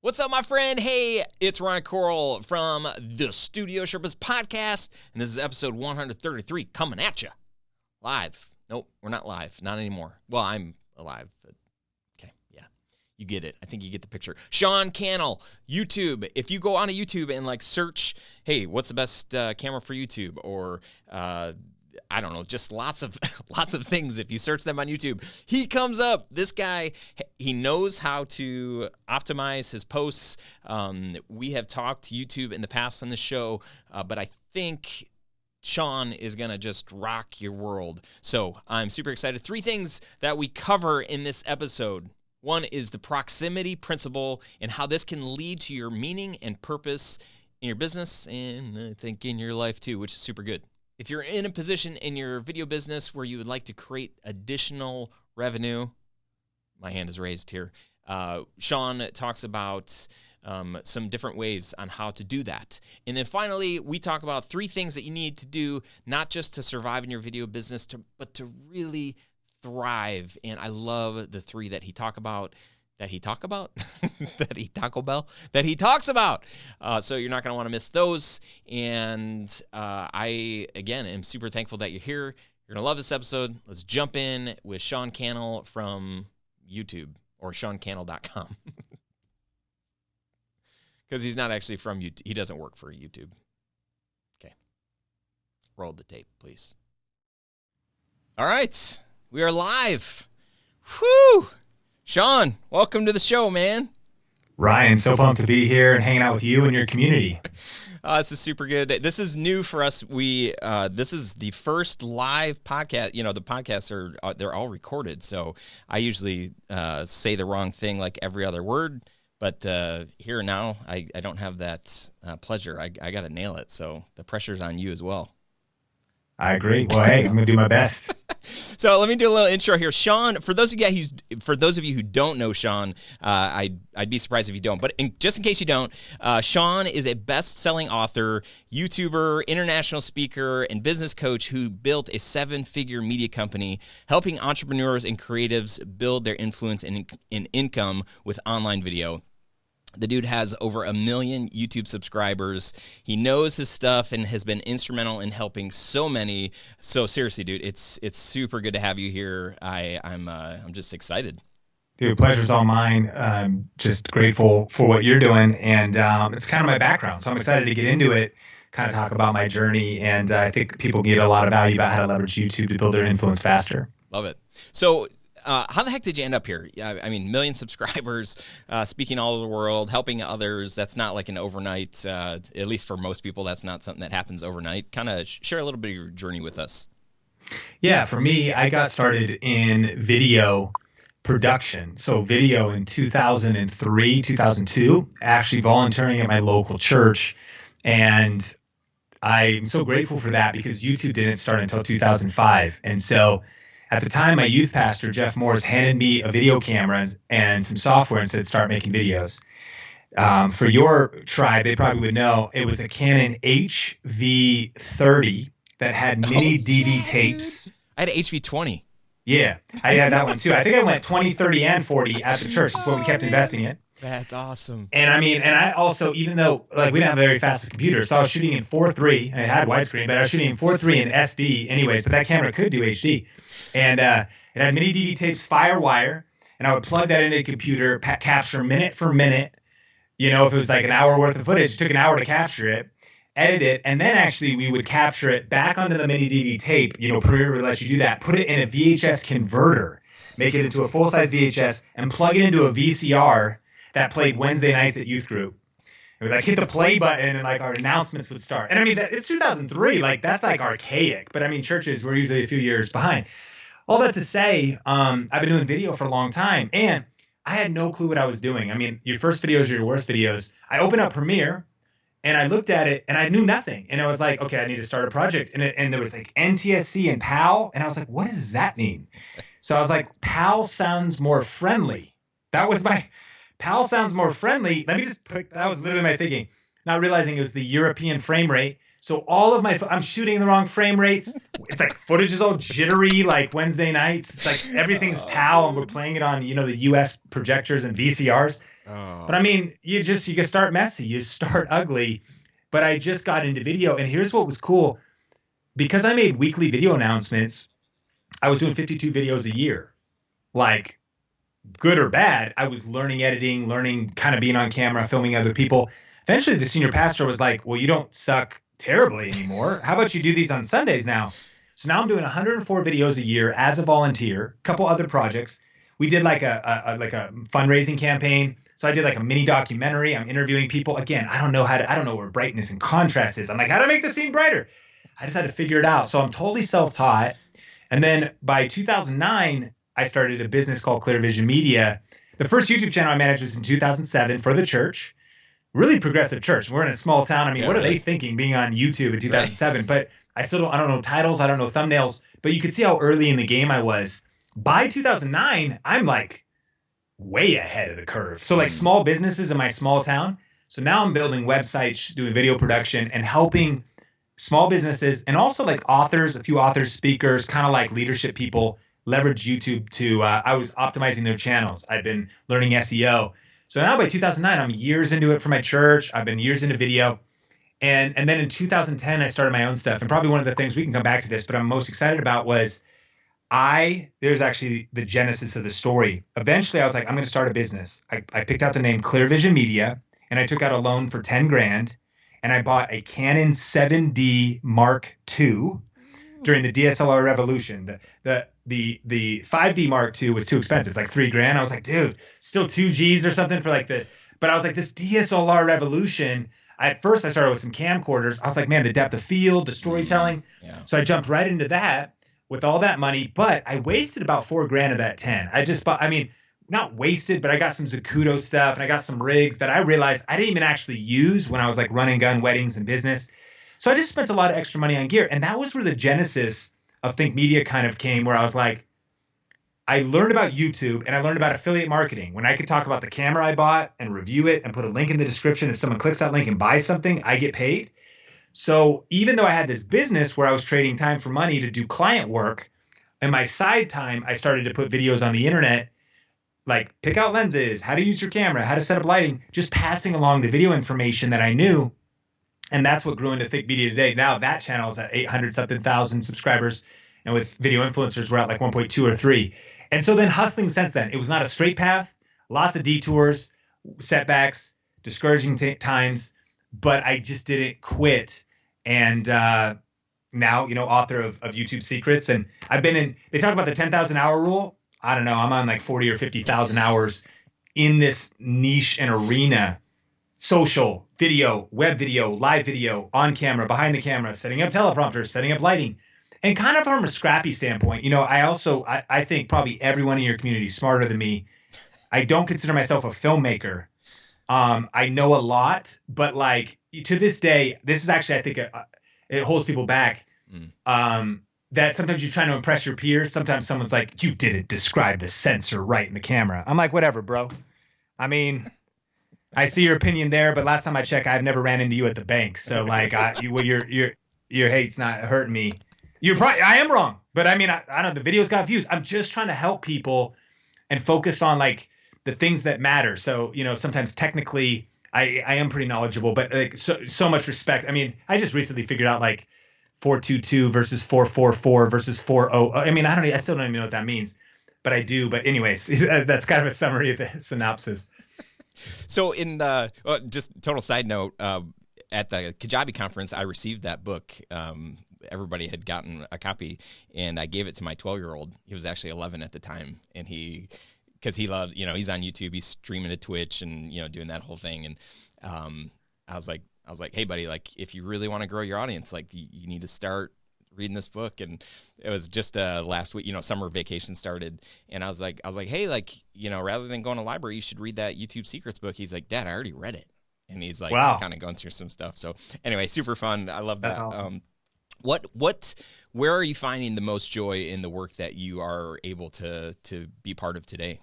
What's up, my friend? Hey, it's Ryan Coral from the Studio Sherpas podcast, and this is episode 133 coming at you live. Nope, we're not live, not anymore. Well, I'm alive, but okay, yeah, you get it. I think you get the picture. Sean Cannell, YouTube. If you go onto YouTube and search, hey, what's the best camera for YouTube, or I don't know, just lots of things. If you search them on YouTube, he comes up. This guy, he knows how to optimize his posts. We have talked to YouTube in the past on the show, but I think Sean is going to just rock your world. So I'm super excited. 3 things that we cover in this episode. One is the proximity principle and how this can lead to your meaning and purpose in your business and I think in your life too, which is super good. If you're in a position in your video business where you would like to create additional revenue, my hand is raised here. Sean talks about some different ways on how to do that. And then finally, we talk about 3 things that you need to do, not just to survive in your video business, but to really thrive. And I love the 3 that he talks about. So you're not going to want to miss those. And I, again, am super thankful that you're here. You're going to love this episode. Let's jump in with Sean Cannell from YouTube, or SeanCannell.com. Because he's not actually from YouTube. He doesn't work for YouTube. Okay. Roll the tape, please. All right. We are live. Whew. Sean, welcome to the show, man. Ryan, so pumped to be here and hanging out with you and your community. This is super good. This is new for us. This is the first live podcast. You know, the podcasts they're all recorded, so I usually say the wrong thing like every other word. But here now, I don't have that pleasure. I got to nail it, so the pressure's on you as well. I agree. Well, hey, I'm gonna do my best. So let me do a little intro here, Sean. For those of you who don't know Sean, I'd be surprised if you don't. But just in case you don't, Sean is a best-selling author, YouTuber, international speaker, and business coach who built a 7-figure media company, helping entrepreneurs and creatives build their influence and income with online video. The dude has over 1 million YouTube subscribers. He knows his stuff and has been instrumental in helping so many. So seriously, dude, it's super good to have you here. I'm just excited. Dude, pleasure's all mine. I'm just grateful for what you're doing, and it's kind of my background. So I'm excited to get into it, kind of talk about my journey, and I think people get a lot of value about how to leverage YouTube to build their influence faster. Love it. So how the heck did you end up here? I mean, 1 million subscribers, speaking all over the world, helping others. That's not like an overnight, at least for most people, that's not something that happens overnight. Kind of share a little bit of your journey with us. Yeah, for me, I got started in video production. So video in 2003, 2002, actually volunteering at my local church. And I'm so grateful for that because YouTube didn't start until 2005. And so at the time, my youth pastor, Jeff Morris, handed me a video camera and some software and said, start making videos. For your tribe, they probably would know, it was a Canon HV30 that had mini DV tapes. Dude. I had an HV20. Yeah, I had that one too. I think I went 20, 30, and 40 at the church. That's what we kept investing in. That's awesome. And I also, even though we didn't have a very fast computer, so I was shooting in 4.3. I had widescreen, but I was shooting in 4.3 and SD anyways, but that camera could do HD. And it had mini DV tapes, Firewire, and I would plug that into the computer, capture minute for minute. You know, if it was like an hour worth of footage, it took an hour to capture it, edit it, and then actually we would capture it back onto the mini DV tape. You know, Premiere would let you do that. Put it in a VHS converter, make it into a full-size VHS, and plug it into a VCR that played Wednesday nights at youth group. It would hit the play button and our announcements would start. And I mean, it's 2003, that's archaic, but I mean, churches were usually a few years behind. All that to say, I've been doing video for a long time and I had no clue what I was doing. I mean, your first videos are your worst videos. I opened up Premiere and I looked at it and I knew nothing. And I was like, okay, I need to start a project. And there was NTSC and PAL. And I was like, what does that mean? So I was like, PAL sounds more friendly. PAL sounds more friendly. Let me just put, that was literally my thinking, not realizing it was the European frame rate. So all of I'm shooting the wrong frame rates. It's footage is all jittery Wednesday nights. It's everything's PAL and we're playing it on, the US projectors and VCRs. But I mean, you can start messy, you start ugly. But I just got into video, and here's what was cool. Because I made weekly video announcements, I was doing 52 videos a year. Like, good or bad, I was learning editing, learning kind of being on camera, filming other people. Eventually, the senior pastor was like, well, you don't suck terribly anymore. How about you do these on Sundays now? So now I'm doing 104 videos a year as a volunteer, a couple other projects. We did like a fundraising campaign. So I did like a mini documentary. I'm interviewing people. Again, I don't know where brightness and contrast is. I'm like, how to make the scene brighter? I just had to figure it out. So I'm totally self-taught. And then by 2009, I started a business called Clear Vision Media. The first YouTube channel I managed was in 2007 for the church. Really progressive church. We're in a small town. I mean, what are they thinking being on YouTube in 2007? Right. But I don't know titles. I don't know thumbnails. But you could see how early in the game I was. By 2009, I'm like way ahead of the curve. So like small businesses in my small town. So now I'm building websites, doing video production, and helping small businesses and also like authors, a few authors, speakers, kind of like leadership people leverage YouTube to, I was optimizing their channels. I've been learning SEO. So now by 2009, I'm years into it for my church. I've been years into video. And then in 2010, I started my own stuff. And probably one of the things, we can come back to this, but I'm most excited about was there's actually the genesis of the story. Eventually, I was like, I'm going to start a business. I picked out the name Clear Vision Media, and I took out a loan for 10 grand. And I bought a Canon 7D Mark II during the DSLR revolution. The 5D Mark II was too expensive. It's like $3,000. I was like, dude, still 2Gs or something for like but I was like, this DSLR revolution. At first, I started with some camcorders. I was like, man, the depth of field, the storytelling. Yeah. So I jumped right into that with all that money, but I wasted about $4,000 of that 10. I just bought, not wasted, but I got some Zacuto stuff and I got some rigs that I realized I didn't even actually use when I was like running gun weddings and business. So I just spent a lot of extra money on gear. And that was where the genesis of Think Media kind of came, where I was like, I learned about YouTube and I learned about affiliate marketing. When I could talk about the camera I bought and review it and put a link in the description, if someone clicks that link and buys something, I get paid. So even though I had this business where I was trading time for money to do client work, in my side time, I started to put videos on the internet, like pick out lenses, how to use your camera, how to set up lighting, just passing along the video information that I knew. And that's what grew into Think Media today. Now that channel is at 800 something thousand subscribers. And with video influencers, we're at like 1.2 or 3. And so then hustling since then, it was not a straight path, lots of detours, setbacks, discouraging times, but I just didn't quit. And now, author of YouTube Secrets. And they talk about the 10,000 hour rule. I don't know, I'm on like 40 or 50,000 hours in this niche and arena, social, video, web video, live video, on camera, behind the camera, setting up teleprompters, setting up lighting. And kind of from a scrappy standpoint, I think probably everyone in your community is smarter than me. I don't consider myself a filmmaker. I know a lot, but like to this day, this is actually, I think it holds people back. That sometimes you're trying to impress your peers. Sometimes someone's like, you didn't describe the sensor right in the camera. I'm like, whatever, bro. I mean, I see your opinion there, but last time I checked, I've never ran into you at the bank. So like, your hate's not hurting me. I am wrong, but I mean, I don't know. The videos got views. I'm just trying to help people and focus on like the things that matter. So, sometimes technically I am pretty knowledgeable, but like so much respect. I mean, I just recently figured out like 422 versus 444 versus 400. I mean, I still don't even know what that means, but I do. But anyways, that's kind of a summary of the synopsis. So just total side note, at the Kajabi conference, I received that book. Everybody had gotten a copy, and I gave it to my 12-year-old. He was actually 11 at the time, and because he loves, he's on YouTube, he's streaming to Twitch and, doing that whole thing. And I was like, hey, buddy, like, if you really want to grow your audience, like, you need to start reading this book. And it was just last week, summer vacation started, and I was like, hey, like, rather than going to the library, you should read that YouTube Secrets book. He's like, Dad, I already read it. And he's like, wow, kind of going through some stuff. So anyway, super fun. I love that. That's awesome. Where are you finding the most joy in the work that you are able to be part of today?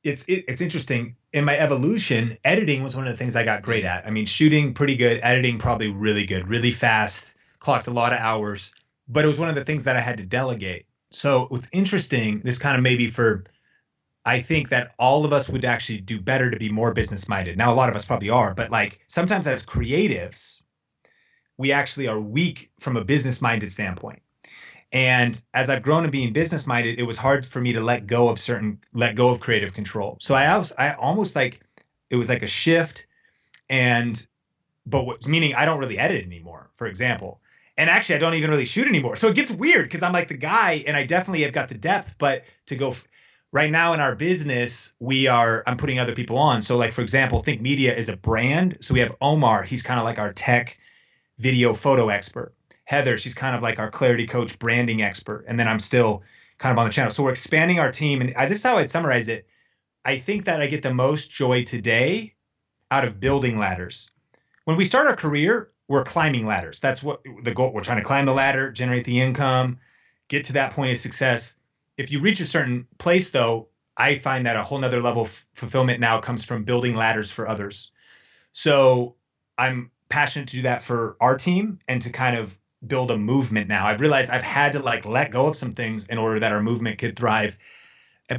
It's interesting. In my evolution, editing was one of the things I got great at. I mean, shooting pretty good, editing probably really good, really fast, clocked a lot of hours, but it was one of the things that I had to delegate. So what's interesting, this kind of maybe for I think that all of us would actually do better to be more business minded. Now, a lot of us probably are, but like sometimes as creatives, we actually are weak from a business minded standpoint. And as I've grown to being business minded, it was hard for me to let go of creative control. So I almost like, it was like a shift. And meaning I don't really edit anymore, for example. And actually, I don't even really shoot anymore. So it gets weird because I'm like the guy, and I definitely have got the depth. But to go right now in our business, I'm putting other people on. So like, for example, Think Media is a brand. So we have Omar. He's kind of like our tech video photo expert. Heather, she's kind of like our clarity coach branding expert. And then I'm still kind of on the channel. So we're expanding our team. And this is how I'd summarize it. I think that I get the most joy today out of building ladders. When we start our career, we're climbing ladders. That's what the goal. We're trying to climb the ladder, generate the income, get to that point of success. If you reach a certain place, though, I find that a whole nother level of fulfillment now comes from building ladders for others. So I'm passionate to do that for our team and to kind of build a movement now. I've realized I've had to like let go of some things in order that our movement could thrive,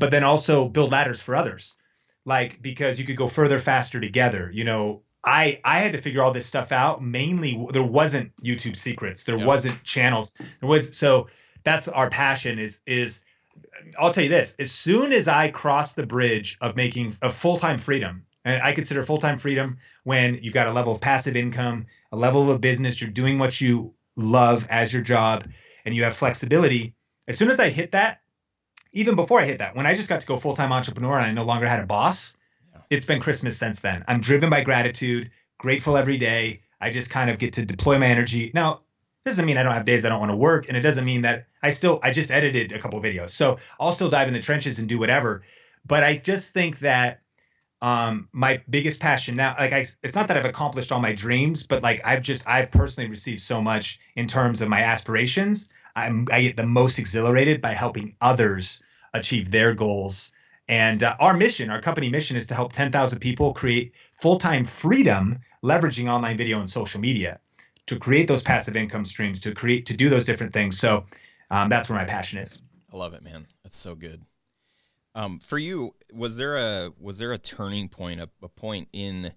but then also build ladders for others. Like, because you could go further, faster together. You know, I had to figure all this stuff out. Mainly, there wasn't YouTube secrets. There wasn't channels. So that's our passion is I'll tell you this, as soon as I cross the bridge of making a full-time freedom, and I consider full-time freedom when you've got a level of passive income, a level of a business, you're doing what you love as your job, and you have flexibility. As soon as I hit that, even before I hit that, when I just got to go full-time entrepreneur and I no longer had a boss, it's been Christmas since then. I'm driven by gratitude, grateful every day. I just kind of get to deploy my energy. Now, doesn't mean I don't have days I don't want to work, and it doesn't mean that I just edited a couple of videos. So I'll still dive in the trenches and do whatever. But I just think that my biggest passion now, like it's not that I've accomplished all my dreams, but like I've personally received so much in terms of my aspirations. I get the most exhilarated by helping others achieve their goals. And our company mission is to help 10,000 people create full-time freedom, leveraging online video and social media to create those passive income streams, to do those different things. So that's where my passion is. I love it, man. That's so good. For you, was there a turning point, a point in,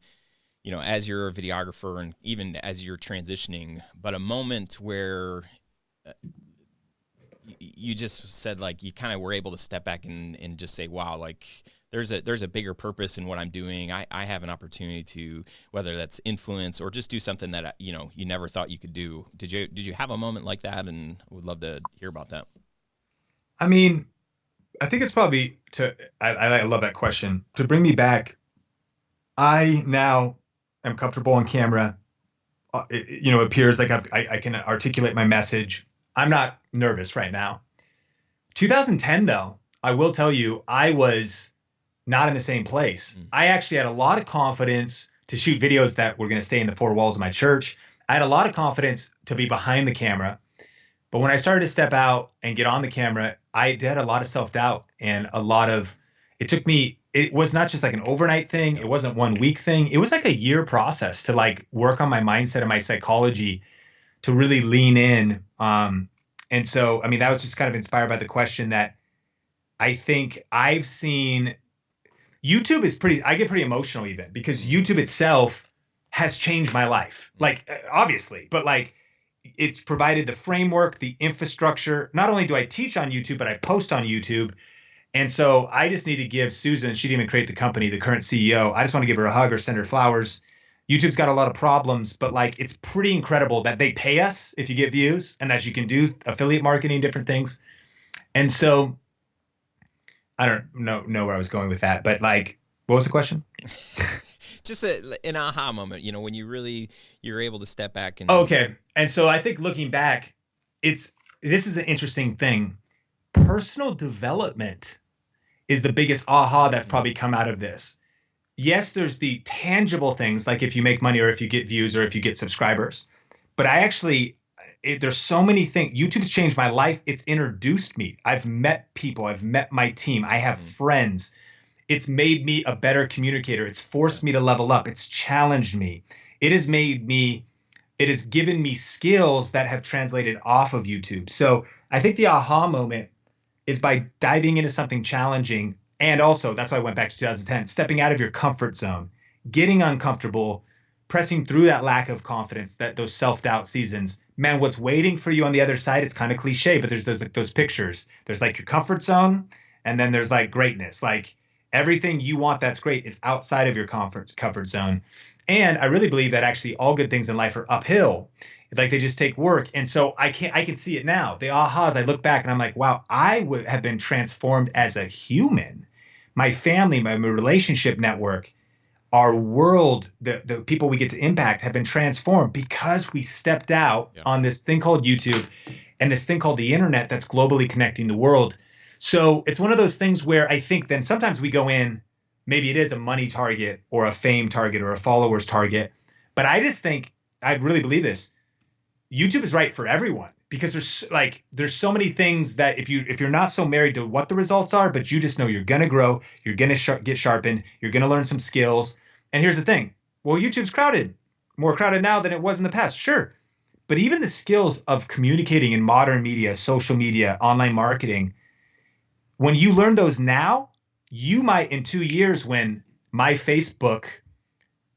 you know, as you're a videographer and even as you're transitioning, but a moment where you just said, like, you kind of were able to step back and just say, wow, like there's a bigger purpose in what I'm doing. I have an opportunity to, whether that's influence or just do something that, you know, you never thought you could do. Did you have a moment like that? And I would love to hear about that. I mean, I think it's probably I love that question. To bring me back, I now am comfortable on camera. It appears like I can articulate my message. I'm not nervous right now. 2010, though, I will tell you, I was not in the same place. I actually had a lot of confidence to shoot videos that were going to stay in the four walls of my church. I had a lot of confidence to be behind the camera. But when I started to step out and get on the camera, I had a lot of self-doubt and it was not just like an overnight thing. It wasn't 1 week thing. It was like a year process to like work on my mindset and my psychology to really lean in. And so, I mean, that was just kind of inspired by the question that I think I've seen. YouTube is I get pretty emotional even because YouTube itself has changed my life. Like, obviously, but like it's provided the framework, the infrastructure. Not only do I teach on YouTube, but I post on YouTube. And so I just need to give Susan, she didn't even create the company, the current CEO. I just want to give her a hug or send her flowers. YouTube's got a lot of problems, but like it's pretty incredible that they pay us if you get views and that you can do affiliate marketing, different things. And so I don't know where I was going with that, but like, what was the question? Just an aha moment, you know, when you're able to step back and. Okay. And so I think looking back, this is an interesting thing. Personal development is the biggest aha that's probably come out of this. Yes, there's the tangible things like if you make money or if you get views or if you get subscribers. But there's so many things. YouTube's changed my life. It's introduced me. I've met people. I've met my team. I have friends. It's made me a better communicator. It's forced me to level up. It's challenged me. It has given me skills that have translated off of YouTube. So I think the aha moment is by diving into something challenging And also, that's why I went back to 2010, stepping out of your comfort zone, getting uncomfortable, pressing through that lack of confidence, that those self-doubt seasons. Man, what's waiting for you on the other side, it's kind of cliche, but there's those pictures. There's like your comfort zone, and then there's like greatness. Like everything you want that's great is outside of your comfort zone. And I really believe that actually all good things in life are uphill. Like they just take work. And so I can see it now. The ahas, I look back and I'm like, wow, I would have been transformed as a human. My family, my relationship network, our world, the people we get to impact have been transformed because we stepped out on this thing called YouTube and this thing called the internet that's globally connecting the world. So it's one of those things where I think then sometimes we go in, maybe it is a money target or a fame target or a followers target. But I just think, I really believe this, YouTube is right for everyone because there's so many things that if you're not so married to what the results are, but you just know you're going to grow, you're going to get sharpened, you're going to learn some skills. And here's the thing. Well, YouTube's crowded, more crowded now than it was in the past. Sure. But even the skills of communicating in modern media, social media, online marketing, when you learn those now, you might in 2 years when my Facebook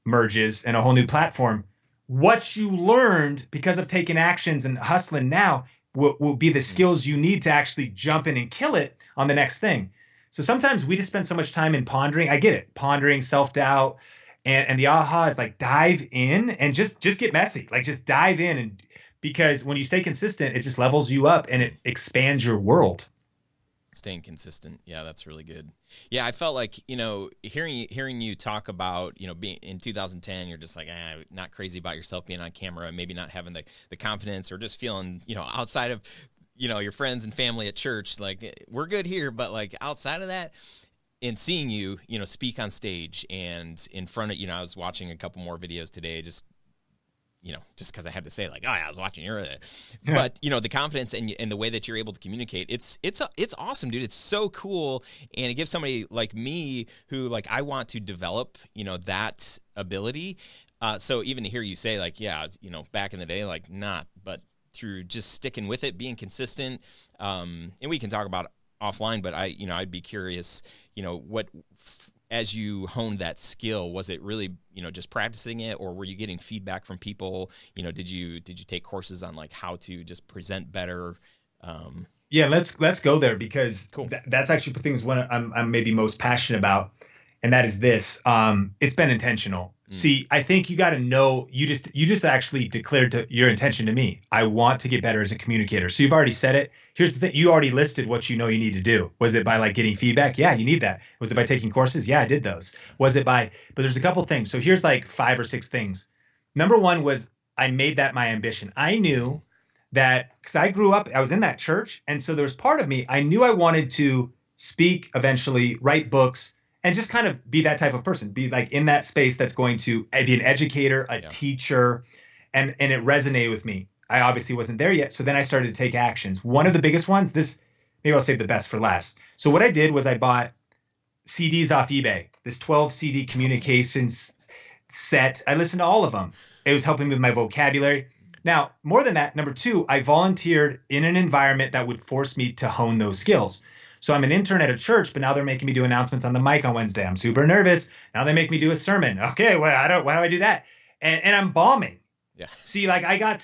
merges and a whole new platform, what you learned because of taking actions and hustling now will be the skills you need to actually jump in and kill it on the next thing. So sometimes we just spend so much time in pondering. I get it. Pondering, self-doubt. And the aha is like dive in and just get messy. Like just dive in. And because when you stay consistent, it just levels you up and it expands your world. Staying consistent. Yeah, that's really good. Yeah, I felt like, hearing you talk about, being in 2010, you're just like, not crazy about yourself being on camera, maybe not having the confidence or just feeling, outside of, your friends and family at church, like we're good here, but like outside of that, and seeing you, speak on stage and in front of, I was watching a couple more videos today, just because I had to say like, I was watching your, but the confidence and the way that you're able to communicate, it's awesome, dude. It's so cool. And it gives somebody like me who like, I want to develop, that ability. So even to hear you say like, back in the day, like not, but through just sticking with it, being consistent. And we can talk about it offline, but I'd be curious, as you honed that skill, was it really, just practicing it, or were you getting feedback from people? Did you take courses on like how to just present better? Yeah, let's go there because cool. That's actually the things one I'm maybe most passionate about, and that is this. It's been intentional. See, I think you got to know, you just actually declared your intention to me. I want to get better as a communicator. So you've already said it. Here's the thing. You already listed what you need to do. Was it by like getting feedback? Yeah, you need that. Was it by taking courses? Yeah, I did those. Was it but there's a couple things. So here's like 5 or 6 things. Number one was I made that my ambition. I knew that because I grew up, I was in that church. And so there was part of me, I knew I wanted to speak eventually, write books, and just kind of be that type of person, be like in that space that's going to be an educator, a teacher, and it resonated with me. I obviously wasn't there yet. So then I started to take actions. One of the biggest ones, maybe I'll save the best for last. So what I did was I bought CDs off eBay, this 12 CD communications set. I listened to all of them. It was helping me with my vocabulary. Now, more than that, number 2, I volunteered in an environment that would force me to hone those skills. So I'm an intern at a church, but now they're making me do announcements on the mic on Wednesday. I'm super nervous. Now they make me do a sermon. Okay, why do I do that? And I'm bombing. Yeah. See, like I got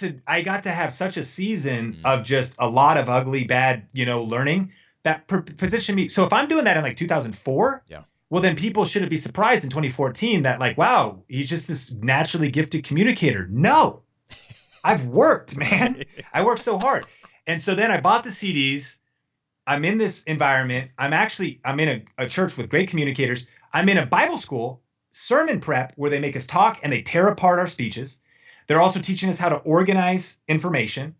to have such a season of just a lot of ugly, bad, learning that positioned me. So if I'm doing that in like 2004, well, then people shouldn't be surprised in 2014 that like, wow, he's just this naturally gifted communicator. No, I've worked, man. I worked so hard. And so then I bought the CDs. I'm in this environment. I'm in a church with great communicators. I'm in a Bible school, sermon prep, where they make us talk and they tear apart our speeches. They're also teaching us how to organize information.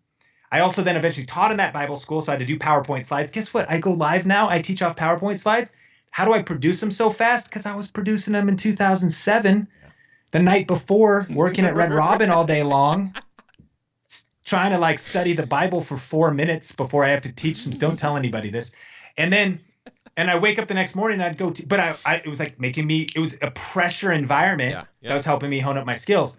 I also then eventually taught in that Bible school, so I had to do PowerPoint slides. Guess what? I go live now. I teach off PowerPoint slides. How do I produce them so fast? Because I was producing them in 2007, the night before, working at Red Robin all day long. Trying to like study the Bible for 4 minutes before I have to teach them. Don't tell anybody this. And I wake up the next morning and I'd go, but it was like it was a pressure environment that was helping me hone up my skills.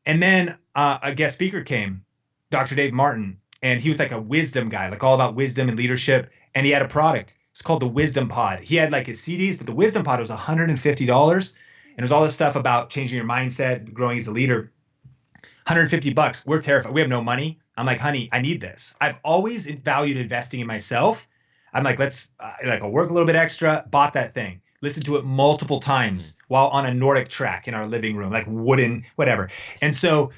And then a guest speaker came, Dr. Dave Martin, and he was like a wisdom guy, like all about wisdom and leadership. And he had a product. It's called the Wisdom Pod. He had like his CDs, but the Wisdom Pod was $150. And it was all this stuff about changing your mindset, growing as a leader. $150. We're terrified. We have no money. I'm like, honey, I need this. I've always valued investing in myself. I'm like, I'll work a little bit extra, bought that thing, listened to it multiple times while on a Nordic track in our living room, like wooden, whatever. And so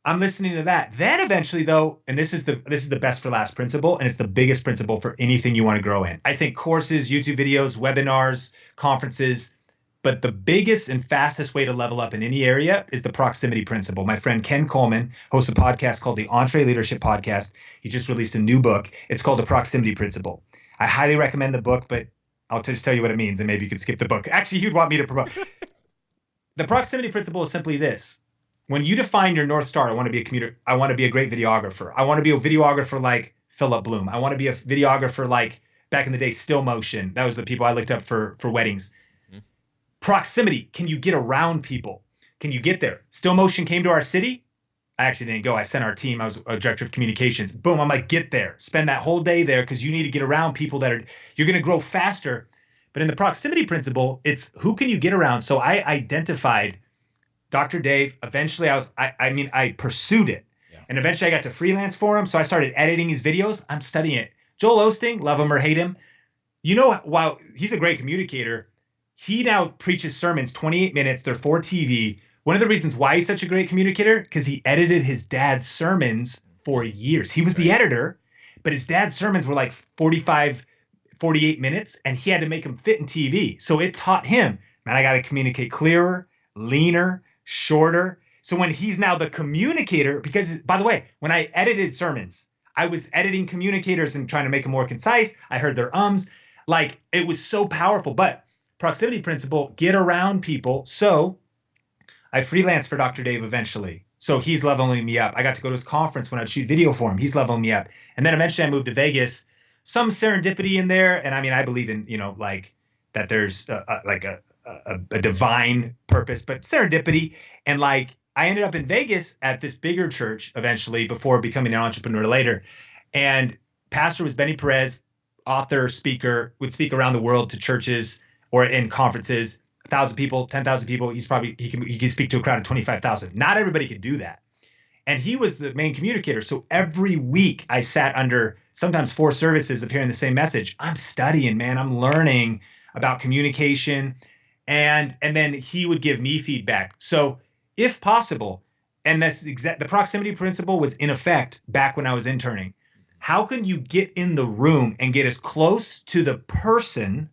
I'm listening to that. Then eventually though, and this is the best for last principle, and it's the biggest principle for anything you want to grow in. I think courses, YouTube videos, webinars, conferences, but the biggest and fastest way to level up in any area is the proximity principle. My friend Ken Coleman hosts a podcast called the Entree Leadership Podcast. He just released a new book. It's called The Proximity Principle. I highly recommend the book, but I'll just tell you what it means, and maybe you can skip the book. Actually, you'd want me to promote. The proximity principle is simply this. When you define your North Star, I want to be a commuter. I want to be a great videographer. I want to be a videographer like Philip Bloom. I want to be a videographer like, back in the day, Still Motion. That was the people I looked up for weddings. Proximity. Can you get around people? Can you get there? Still Motion came to our city. I actually didn't go. I sent our team. I was a director of communications. Boom. I'm like, get there. Spend that whole day there because you need to get around people you're going to grow faster. But in the proximity principle, it's who can you get around? So I identified Dr. Dave. Eventually I pursued it. Yeah. And eventually I got to freelance for him. So I started editing his videos. I'm studying it. Joel Osteen, love him or hate him. While he's a great communicator, he now preaches sermons 28 minutes. They're for TV. One of the reasons why he's such a great communicator, because he edited his dad's sermons for years. He was the editor, but his dad's sermons were like 45, 48 minutes, and he had to make them fit in TV. So it taught him, man, I got to communicate clearer, leaner, shorter. So when he's now the communicator, because by the way, when I edited sermons, I was editing communicators and trying to make them more concise. I heard their ums. Like, it was so powerful. But proximity principle, get around people. So I freelanced for Dr. Dave eventually. So he's leveling me up. I got to go to his conference when I'd shoot video for him. He's leveling me up. And then eventually I moved to Vegas. Some serendipity in there. And I mean, I believe in, like that there's a divine purpose, but serendipity. And like, I ended up in Vegas at this bigger church eventually before becoming an entrepreneur later. And pastor was Benny Perez, author, speaker, would speak around the world to churches or in conferences, 1,000 people, 10,000 people. He can speak to a crowd of 25,000. Not everybody could do that. And he was the main communicator. So every week I sat under sometimes 4 services of hearing the same message. I'm studying, man. I'm learning about communication. And then he would give me feedback. So if possible, and the proximity principle was in effect back when I was interning. How can you get in the room and get as close to the person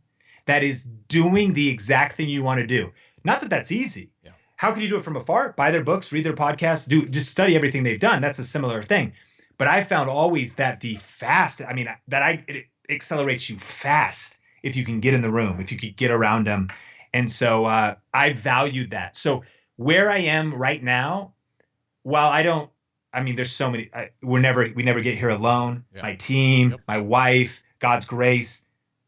that is doing the exact thing you want to do? Not that that's easy. Yeah. How can you do it from afar? Buy their books, read their podcasts, just study everything they've done. That's a similar thing. But I found always that it accelerates you fast if you can get in the room, if you could get around them. And so I valued that. So where I am right now, while there's so many, we never get here alone. Yeah. My team, my wife, God's grace,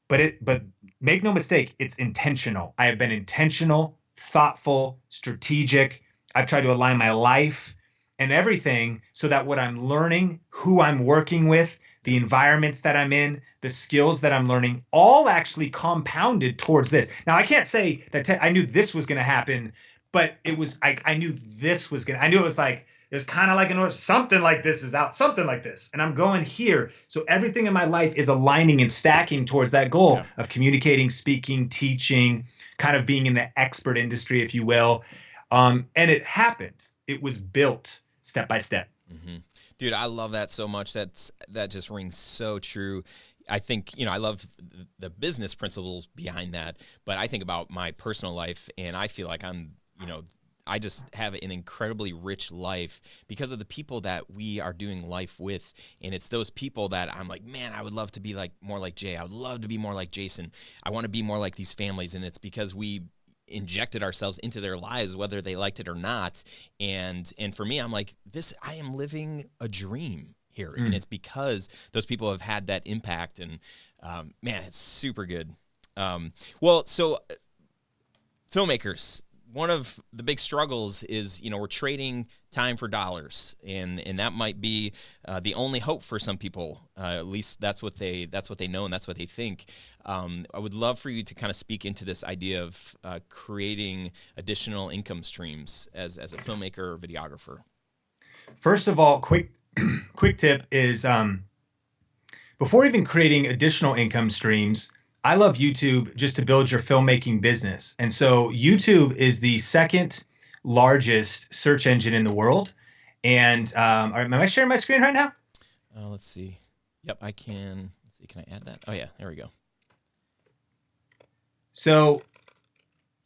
but make no mistake, it's intentional. I have been intentional, thoughtful, strategic. I've tried to align my life and everything so that what I'm learning, who I'm working with, the environments that I'm in, the skills that I'm learning, all actually compounded towards this. Now, I can't say that I knew this was going to happen, but it was, I knew this was I knew it was like, it's kind of like something like this is out, something like this. And I'm going here. So everything in my life is aligning and stacking towards that goal of communicating, speaking, teaching, kind of being in the expert industry, if you will. And it happened. It was built step by step. Mm-hmm. Dude, I love that so much. That just rings so true. I think, I love the business principles behind that, but I think about my personal life and I feel like I just have an incredibly rich life because of the people that we are doing life with. And it's those people that I'm like, man, I would love to be more like Jay. I would love to be more like Jason. I want to be more like these families. And it's because we injected ourselves into their lives, whether they liked it or not. And for me, I'm like, I am living a dream here. And it's because those people have had that impact. And man, it's super good. So Filmmakers, one of the big struggles is, we're trading time for dollars, and that might be the only hope for some people. At least that's what they know, and that's what they think. I would love for you to kind of speak into this idea of creating additional income streams as a filmmaker or videographer. First of all, quick tip is before even creating additional income streams, I love YouTube just to build your filmmaking business. And so YouTube is the second largest search engine in the world. And am I sharing my screen right now? Let's see. Yep, I can. Let's see. Can I add that? Oh, yeah. There we go. So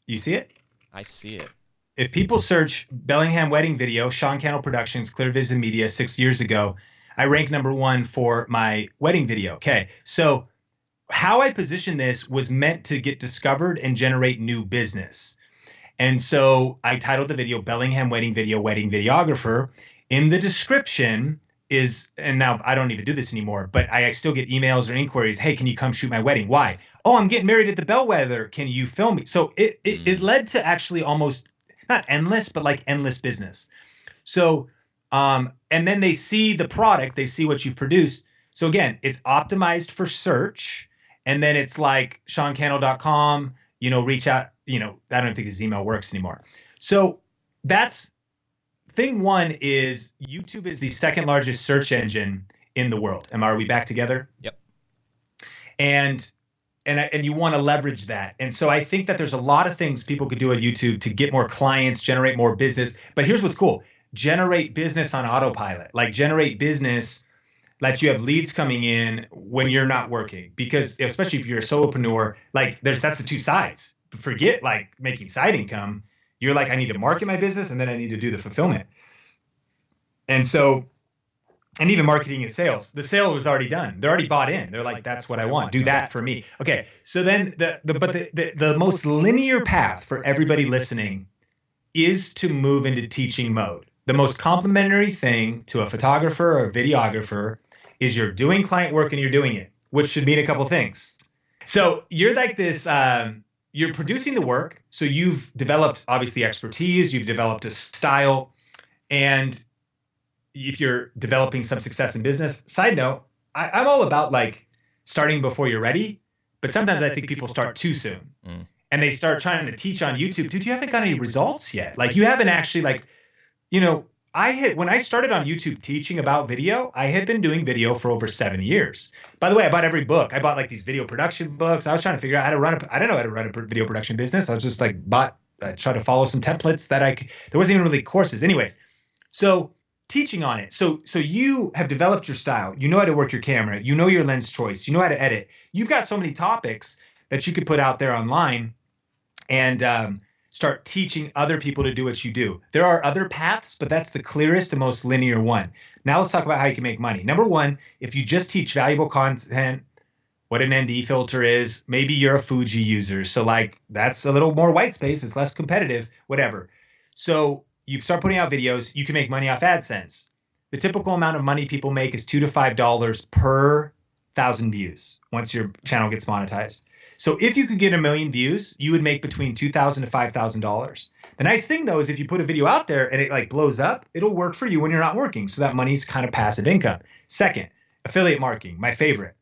you see it? I see it. If people search Bellingham wedding video, Sean Cannell Productions, Clear Vision Media 6 years ago, I ranked #1 for my wedding video. Okay. So how I positioned this was meant to get discovered and generate new business. And so I titled the video Bellingham Wedding Video, Wedding Videographer. In the description is, and now I don't even do this anymore, but I still get emails or inquiries. Hey, can you come shoot my wedding? Why? Oh, I'm getting married at the Bellwether. Can you film me? So it led to actually almost not endless, but like endless business. So, and then they see the product, they see what you've produced. So again, it's optimized for search. And then it's like SeanCannell.com, reach out, I don't think his email works anymore. So that's thing one is YouTube is the second largest search engine in the world. Are we back together? Yep. And you want to leverage that. And so I think that there's a lot of things people could do at YouTube to get more clients, generate more business. But here's what's cool. Generate business on autopilot, like generate business that you have leads coming in when you're not working, because especially if you're a solopreneur, like that's the two sides. Forget like making side income. You're like, I need to market my business and then I need to do the fulfillment. And so, and even marketing and sales, the sale was already done. They're already bought in. They're like, that's what I want. Do that for me. Okay. So then the most linear path for everybody listening is to move into teaching mode. The most complementary thing to a photographer or a videographer is you're doing client work and you're doing it, which should mean a couple things. So you're like this, you're producing the work. So you've developed obviously expertise, you've developed a style. And if you're developing some success in business, side note, I'm all about like starting before you're ready. But sometimes I think people start too soon and they start trying to teach on YouTube. Dude, you haven't got any results yet. Like you haven't actually like, when I started on YouTube teaching about video, I had been doing video for over 7 years. By the way, I bought every book. I bought like these video production books. I was trying to figure out how to run I didn't know how to run a video production business. I was just like, I tried to follow some templates that there wasn't even really courses. Anyways, so teaching on it. So you have developed your style. You know how to work your camera. You know your lens choice. You know how to edit. You've got so many topics that you could put out there online and start teaching other people to do what you do. There are other paths, but that's the clearest and most linear one. Now let's talk about how you can make money. Number one, if you just teach valuable content, what an ND filter is, maybe you're a Fuji user. So like that's a little more white space. It's less competitive, whatever. So you start putting out videos, you can make money off AdSense. The typical amount of money people make is $2 to $5 per 1,000 views once your channel gets monetized. So if you could get 1 million views, you would make between $2,000 to $5,000. The nice thing though is if you put a video out there and it like blows up, it'll work for you when you're not working. So that money's kind of passive income. Second, affiliate marketing, my favorite.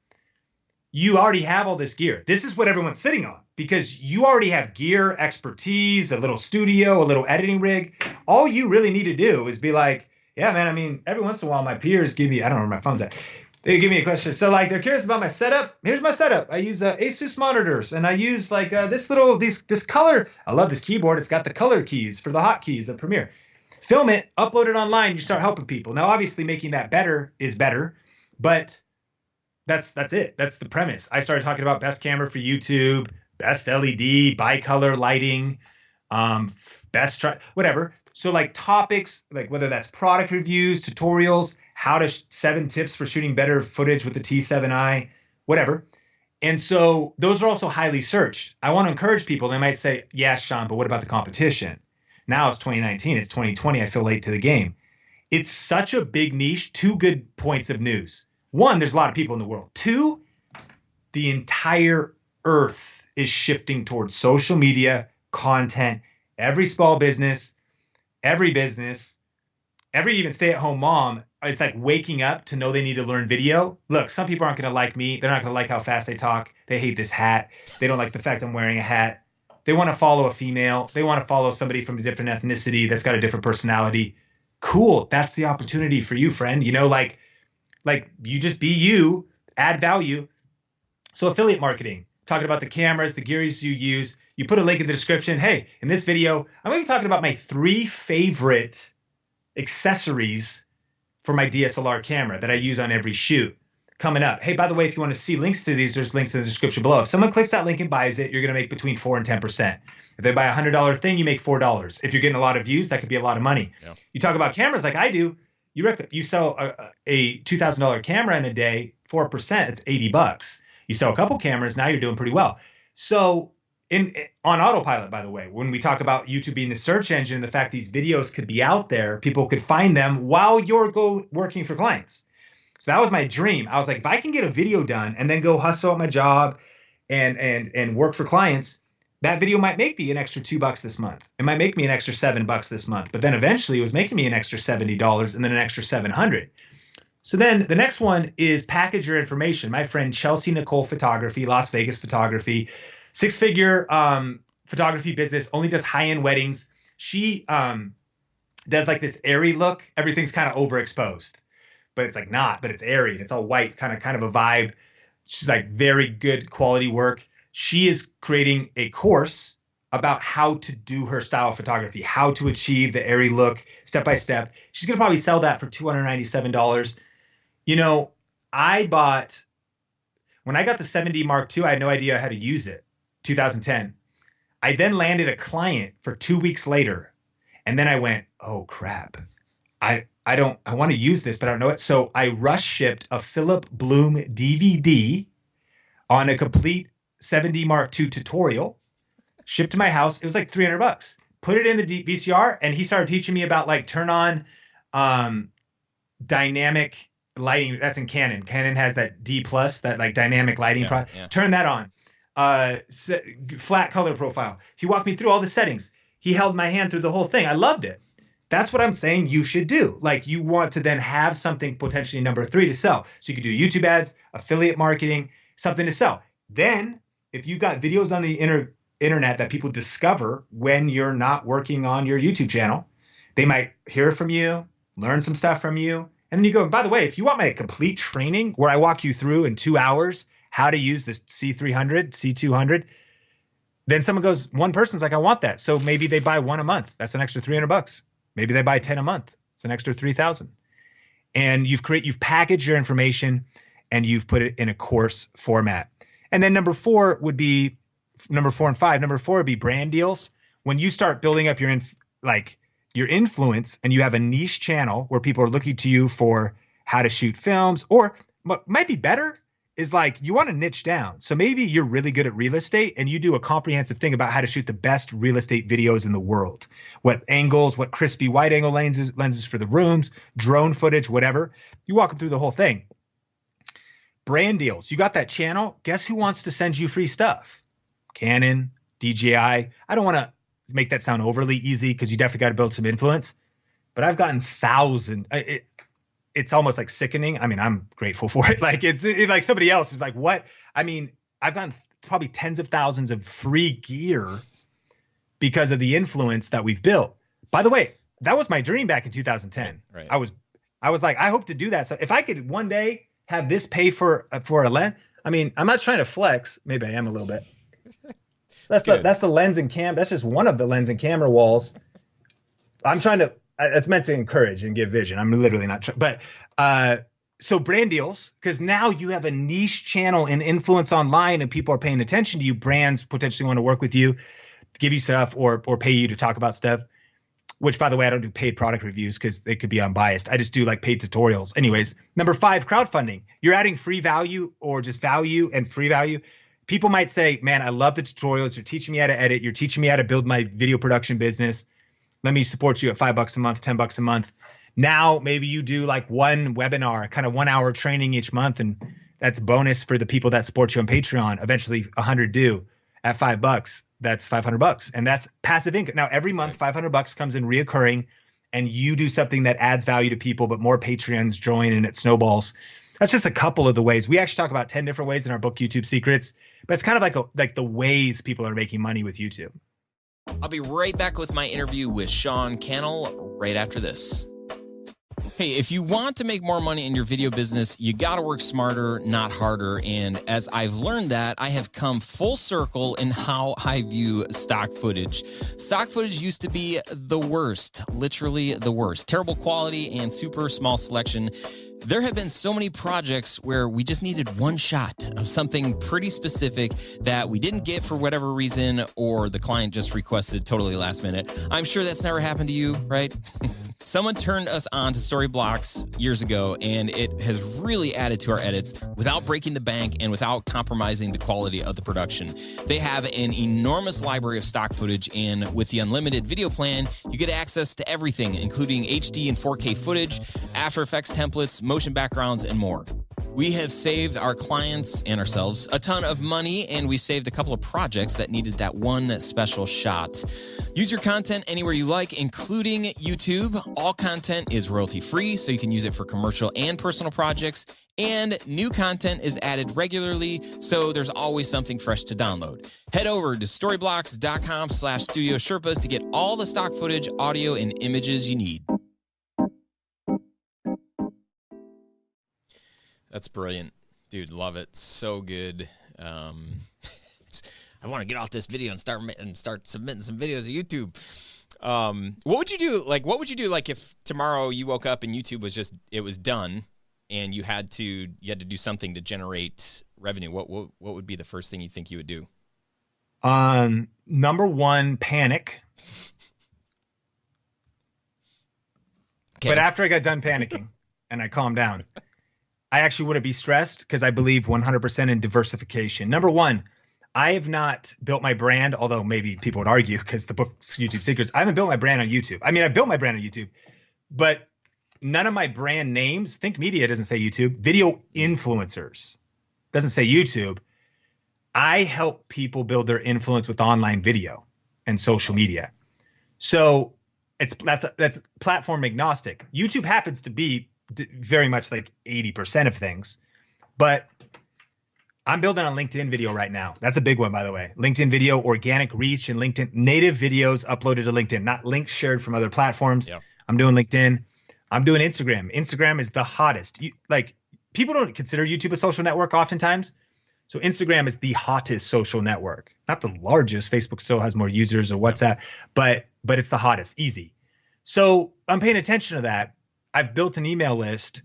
You already have all this gear. This is what everyone's sitting on because you already have gear, expertise, a little studio, a little editing rig. All you really need to do is be like, yeah, man, I mean, every once in a while my peers give me, I don't know where my phone's at. They give me a question. So like they're curious about my setup. Here's my setup. I use Asus monitors and I use like this color. I love this keyboard. It's got the color keys for the hotkeys of Premiere. Film it, upload it online. You start helping people. Now, obviously making that better is better, but that's it. That's the premise. I started talking about best camera for YouTube, best LED, bicolor lighting, best whatever. So like topics, like whether that's product reviews, tutorials, how to 7 tips for shooting better footage with the T7i, whatever. And so those are also highly searched. I want to encourage people. They might say, yeah, Sean, but what about the competition? Now it's 2019, it's 2020. I feel late to the game. It's such a big niche. 2 good points of news. 1, there's a lot of people in the world. 2, the entire earth is shifting towards social media, content, every small business, every business, every even stay-at-home mom, it's like waking up to know they need to learn video. Look, some people aren't going to like me. They're not going to like how fast I talk. They hate this hat. They don't like the fact I'm wearing a hat. They want to follow a female. They want to follow somebody from a different ethnicity that's got a different personality. Cool. That's the opportunity for you, friend. You know, like you just be you, add value. So affiliate marketing, talking about the cameras, the gears you use. You put a link in the description. Hey, in this video, I'm going to be talking about my 3 favorite accessories for my DSLR camera that I use on every shoot coming up. Hey, by the way, if you want to see links to these, there's links in the description below. If someone clicks that link and buys it, you're going to make between 4 and 10%. If they buy a $100 thing, you make $4. If you're getting a lot of views, that could be a lot of money. Yeah. You talk about cameras like I do. You sell a $2,000 camera in a day, 4%, it's $80. You sell a couple cameras, now you're doing pretty well. So on autopilot, by the way, when we talk about YouTube being the search engine, the fact these videos could be out there, people could find them while you're working for clients. So that was my dream. I was like, if I can get a video done and then go hustle at my job and work for clients, that video might make me an extra $2 this month. It might make me an extra $7 this month. But then eventually it was making me an extra $70 and then an extra $700. So then the next one is package your information. My friend Chelsea Nicole Photography, Las Vegas Photography, 6-figure photography business, only does high-end weddings. She does like this airy look. Everything's kind of overexposed, but it's like not, but it's airy and it's all white, kind of a vibe. She's like very good quality work. She is creating a course about how to do her style of photography, how to achieve the airy look step by step. She's going to probably sell that for $297. You know, when I got the 7D Mark II, I had no idea how to use it. 2010. I then landed a client for 2 weeks later. And then I went, oh crap. I want to use this, but I don't know it. So I rush shipped a Philip Bloom DVD on a complete 7D Mark II tutorial, shipped to my house. It was like $300. Put it in the VCR, and he started teaching me about like turn on dynamic lighting. That's in Canon. Canon has that D+, that like dynamic lighting. Yeah. Turn that on. Flat color profile. He walked me through all the settings. He held my hand through the whole thing. I loved it. That's what I'm saying you should do. Like you want to then have something potentially number 3 to sell. So you could do YouTube ads, affiliate marketing, something to sell. Then if you've got videos on the internet that people discover when you're not working on your YouTube channel, they might hear from you, learn some stuff from you. And then you go, by the way, if you want my complete training where I walk you through in 2 hours how to use this C300, C200, then someone goes, one person's like, I want that. So maybe they buy 1 a month. That's an extra $300. Maybe they buy 10 a month. It's an extra 3,000. And you've packaged your information and you've put it in a course format. And then number 4 would be number 4 and 5. Number 4 would be brand deals. When you start building up your influence and you have a niche channel where people are looking to you for how to shoot films, or what might be better is like you want to niche down. So maybe you're really good at real estate and you do a comprehensive thing about how to shoot the best real estate videos in the world. What angles, what crispy wide angle lenses for the rooms, drone footage, whatever. You walk them through the whole thing. Brand deals. You got that channel. Guess who wants to send you free stuff? Canon, DJI. I don't want to make that sound overly easy because you definitely got to build some influence. But I've gotten thousands. It's almost like sickening. I mean, I'm grateful for it. Like it's like somebody else is like, what? I mean, I've gotten probably tens of thousands of free gear because of the influence that we've built. By the way, that was my dream back in 2010. Right. I was like, I hope to do that. So if I could one day have this pay for a lens, I mean, I'm not trying to flex. Maybe I am a little bit. That's the lens and cam. That's just one of the lens and camera walls. I'm trying to. It's meant to encourage and give vision. I'm literally not trying. But so brand deals, because now you have a niche channel and influence online, and people are paying attention to you. Brands potentially want to work with you, give you stuff, or pay you to talk about stuff. Which, by the way, I don't do paid product reviews because they could be unbiased. I just do like paid tutorials. Anyways, number 5, crowdfunding. You're adding free value or just value and free value. People might say, man, I love the tutorials. You're teaching me how to edit. You're teaching me how to build my video production business. Let me support you at $5 a month, $10 a month. Now, maybe you do like one webinar, kind of 1 hour training each month. And that's bonus for the people that support you on Patreon. Eventually 100 do at $5. that's $500, and that's passive income. Now every month, $500 comes in reoccurring, and you do something that adds value to people, but more Patreons join and it snowballs. That's just a couple of the ways. We actually talk about 10 different ways in our book, YouTube Secrets, but it's kind of like the ways people are making money with YouTube. I'll be right back with my interview with Sean Cannell right after this. Hey, if you want to make more money in your video business, you got to work smarter, not harder. And as I've learned that, I have come full circle in how I view stock footage. Stock footage used to be the worst, literally the worst. Terrible quality and super small selection. There have been so many projects where we just needed one shot of something pretty specific that we didn't get for whatever reason, or the client just requested totally last minute. I'm sure that's never happened to you, right? Someone turned us on to Storyblocks years ago, and it has really added to our edits without breaking the bank and without compromising the quality of the production. They have an enormous library of stock footage, and with the unlimited video plan, you get access to everything, including HD and 4K footage, After Effects templates, motion backgrounds, and more. We have saved our clients and ourselves a ton of money, and we saved a couple of projects that needed that one special shot. Use your content anywhere you like, including YouTube. All content is royalty-free, so you can use it for commercial and personal projects, and new content is added regularly, so there's always something fresh to download. Head over to storyblocks.com/Studio Sherpas to get all the stock footage, audio, and images you need. That's brilliant. Dude, love it. So good. I want to get off this video and start submitting some videos to YouTube. What would you do? What would you do if tomorrow you woke up and YouTube was done and you had to do something to generate revenue? What would be the first thing you think you would do? Number one, panic. Okay. But after I got done panicking and I calmed down, I actually wouldn't be stressed because I believe 100% in diversification. Number one, I have not built my brand, although maybe people would argue because the book's YouTube Secrets. I haven't built my brand on YouTube. I mean, I built my brand on YouTube, but none of my brand names, Think Media doesn't say YouTube, video influencers doesn't say YouTube. I help people build their influence with online video and social media. So that's platform agnostic. YouTube happens to be very much like 80% of things, but I'm building on LinkedIn video right now. That's a big one, by the way. LinkedIn video, organic reach, and LinkedIn native videos uploaded to LinkedIn, not links shared from other platforms. Yep. I'm doing LinkedIn. I'm doing Instagram. Instagram is the hottest. People don't consider YouTube a social network oftentimes. So Instagram is the hottest social network, not the largest. Facebook still has more users, or WhatsApp, but it's the hottest, easy. So I'm paying attention to that. I've built an email list.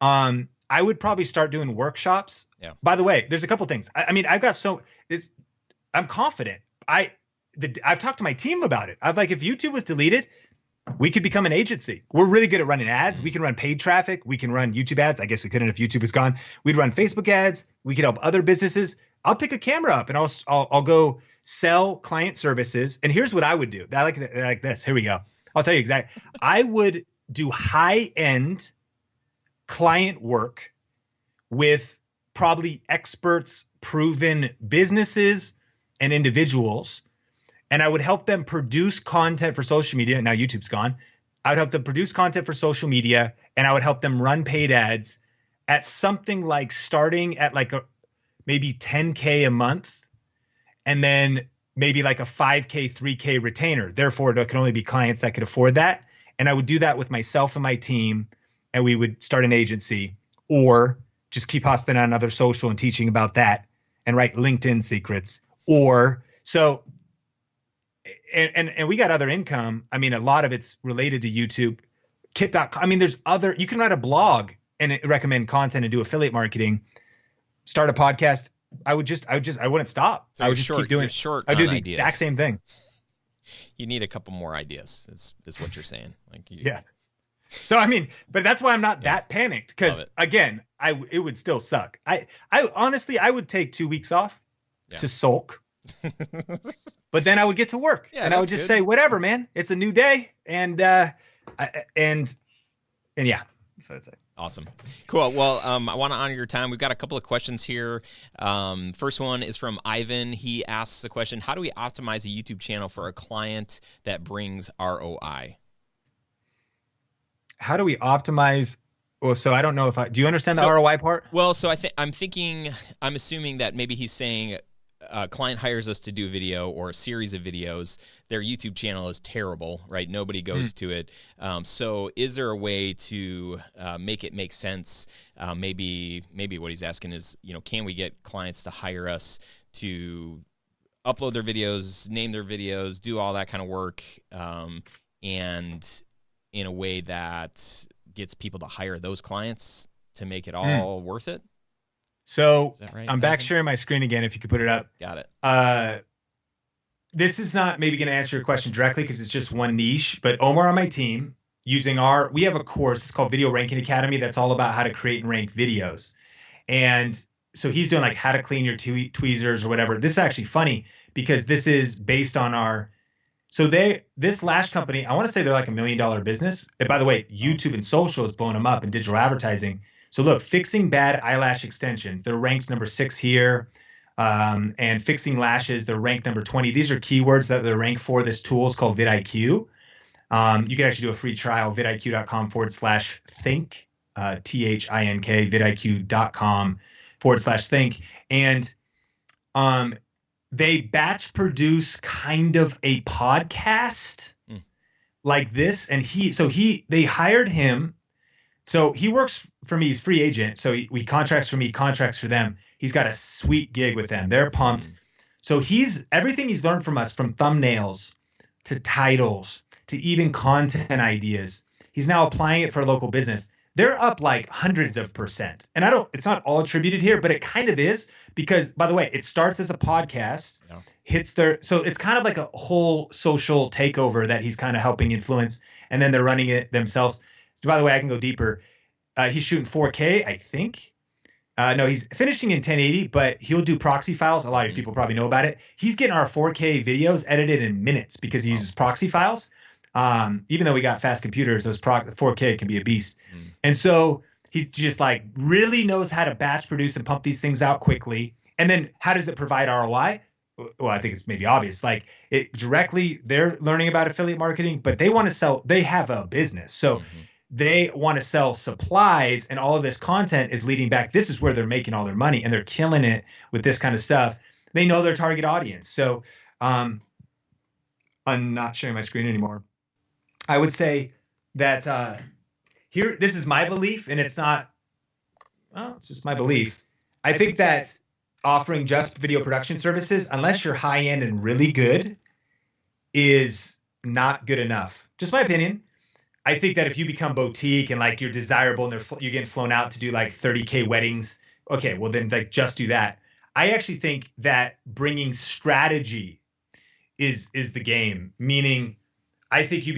I would probably start doing workshops. Yeah. By the way, there's a couple things. I'm confident. I've talked to my team about it. If YouTube was deleted, we could become an agency. We're really good at running ads. We can run paid traffic. We can run YouTube ads. I guess we couldn't if YouTube is gone. We'd run Facebook ads. We could help other businesses. I'll pick a camera up and I'll go sell client services. And here's what I would do. I like this. Here we go. I'll tell you exactly. I would do high-end client work with probably experts, proven businesses and individuals, and I would help them produce content for social media. Now YouTube's gone. I would help them produce content for social media, and I would help them run paid ads at something like starting at maybe 10K a month, and then maybe like a 5K, 3K retainer. Therefore, there can only be clients that could afford that. And I would do that with myself and my team, and we would start an agency, or just keep hustling on other social and teaching about that and write LinkedIn secrets. And we got other income. I mean, a lot of it's related to YouTube. Kit.com. I mean, you can write a blog and recommend content and do affiliate marketing, start a podcast. I wouldn't stop. So I would just keep doing it. I would do the exact same thing. You need a couple more ideas is what you're saying. Yeah. So, but that's why I'm not that panicked, because again, it would still suck. I honestly, I would take 2 weeks off to sulk, but then I would get to work and I would just say, whatever, man, it's a new day. And yeah, that's what I'd say. Awesome. Cool. Well, I want to honor your time. We've got a couple of questions here. First one is from Ivan. He asks the question, how do we optimize a YouTube channel for a client that brings ROI? How do we optimize? Well, so I don't know if do you understand the ROI part? Well, so I'm assuming that maybe he's saying a client hires us to do a video or a series of videos. Their YouTube channel is terrible, right? Nobody goes to it. So is there a way to make it make sense? Maybe what he's asking is, can we get clients to hire us to upload their videos, name their videos, do all that kind of work, and in a way that gets people to hire those clients to make it all worth it? So right, I'm back sharing my screen again. If you could put it up. Got it. This is not maybe going to answer your question directly because it's just one niche, but Omar on my team we have a course. It's called Video Ranking Academy. That's all about how to create and rank videos. And so he's doing like how to clean your tweezers or whatever. This is actually funny because this is based on this lash company, I want to say they're like $1 million business. And by the way, YouTube and social is blowing them up in digital advertising. So look, fixing bad eyelash extensions, they're ranked number 6 here. And fixing lashes, they're ranked number 20. These are keywords that they're ranked for. This tool is called vidIQ. You can actually do a free trial, vidiq.com/think, THINK, vidiq.com/think. And they batch produce kind of a podcast like this. And they hired him. So he works for me. He's free agent. So he contracts for me, contracts for them. He's got a sweet gig with them. They're pumped. So everything he's learned from us, from thumbnails to titles to even content ideas, he's now applying it for a local business. They're up like hundreds of %. And it's not all attributed here, but it kind of is because, by the way, it starts as a podcast, so it's kind of like a whole social takeover that he's kind of helping influence, and then they're running it themselves. By the way, I can go deeper. He's shooting 4K, I think. No, he's finishing in 1080, but he'll do proxy files. A lot of people probably know about it. He's getting our 4K videos edited in minutes because he uses proxy files. Even though we got fast computers, those 4K can be a beast. And so he's just like really knows how to batch produce and pump these things out quickly. And then how does it provide ROI? Well, I think it's maybe obvious. Like they're learning about affiliate marketing, but they want to sell. They have a business. So they want to sell supplies, and all of this content is leading back. This is where they're making all their money, and they're killing it with this kind of stuff. They know their target audience. So I'm not sharing my screen anymore. I would say that this is my belief, and it's just my belief. I think that offering just video production services, unless you're high end and really good, is not good enough. Just my opinion. I think that if you become boutique and like you're desirable and you're getting flown out to do like 30K weddings, okay, well then like just do that. I actually think that bringing strategy is the game. Meaning, I think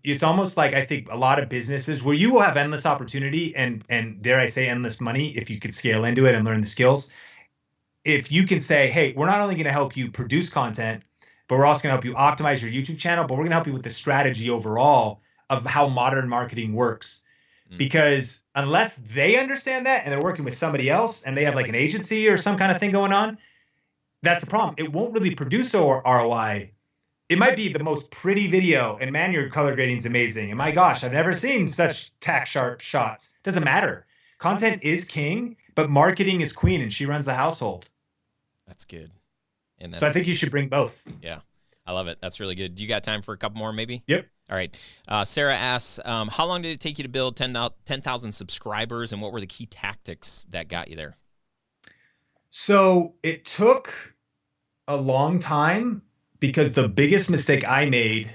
it's almost like I think a lot of businesses where you will have endless opportunity and dare I say endless money if you could scale into it and learn the skills. If you can say, hey, we're not only going to help you produce content, but we're also going to help you optimize your YouTube channel, but we're going to help you with the strategy overall of how modern marketing works. Because unless they understand that and they're working with somebody else and they have like an agency or some kind of thing going on, that's the problem. It won't really produce ROI. It might be the most pretty video, and man, your color grading is amazing. And my gosh, I've never seen such tack sharp shots. Doesn't matter. Content is king, but marketing is queen, and she runs the household. That's good. So I think you should bring both. Yeah, I love it. That's really good. Do you got time for a couple more maybe? Yep. All right. Sarah asks, how long did it take you to build 10,000 subscribers, and what were the key tactics that got you there? So it took a long time because the biggest mistake I made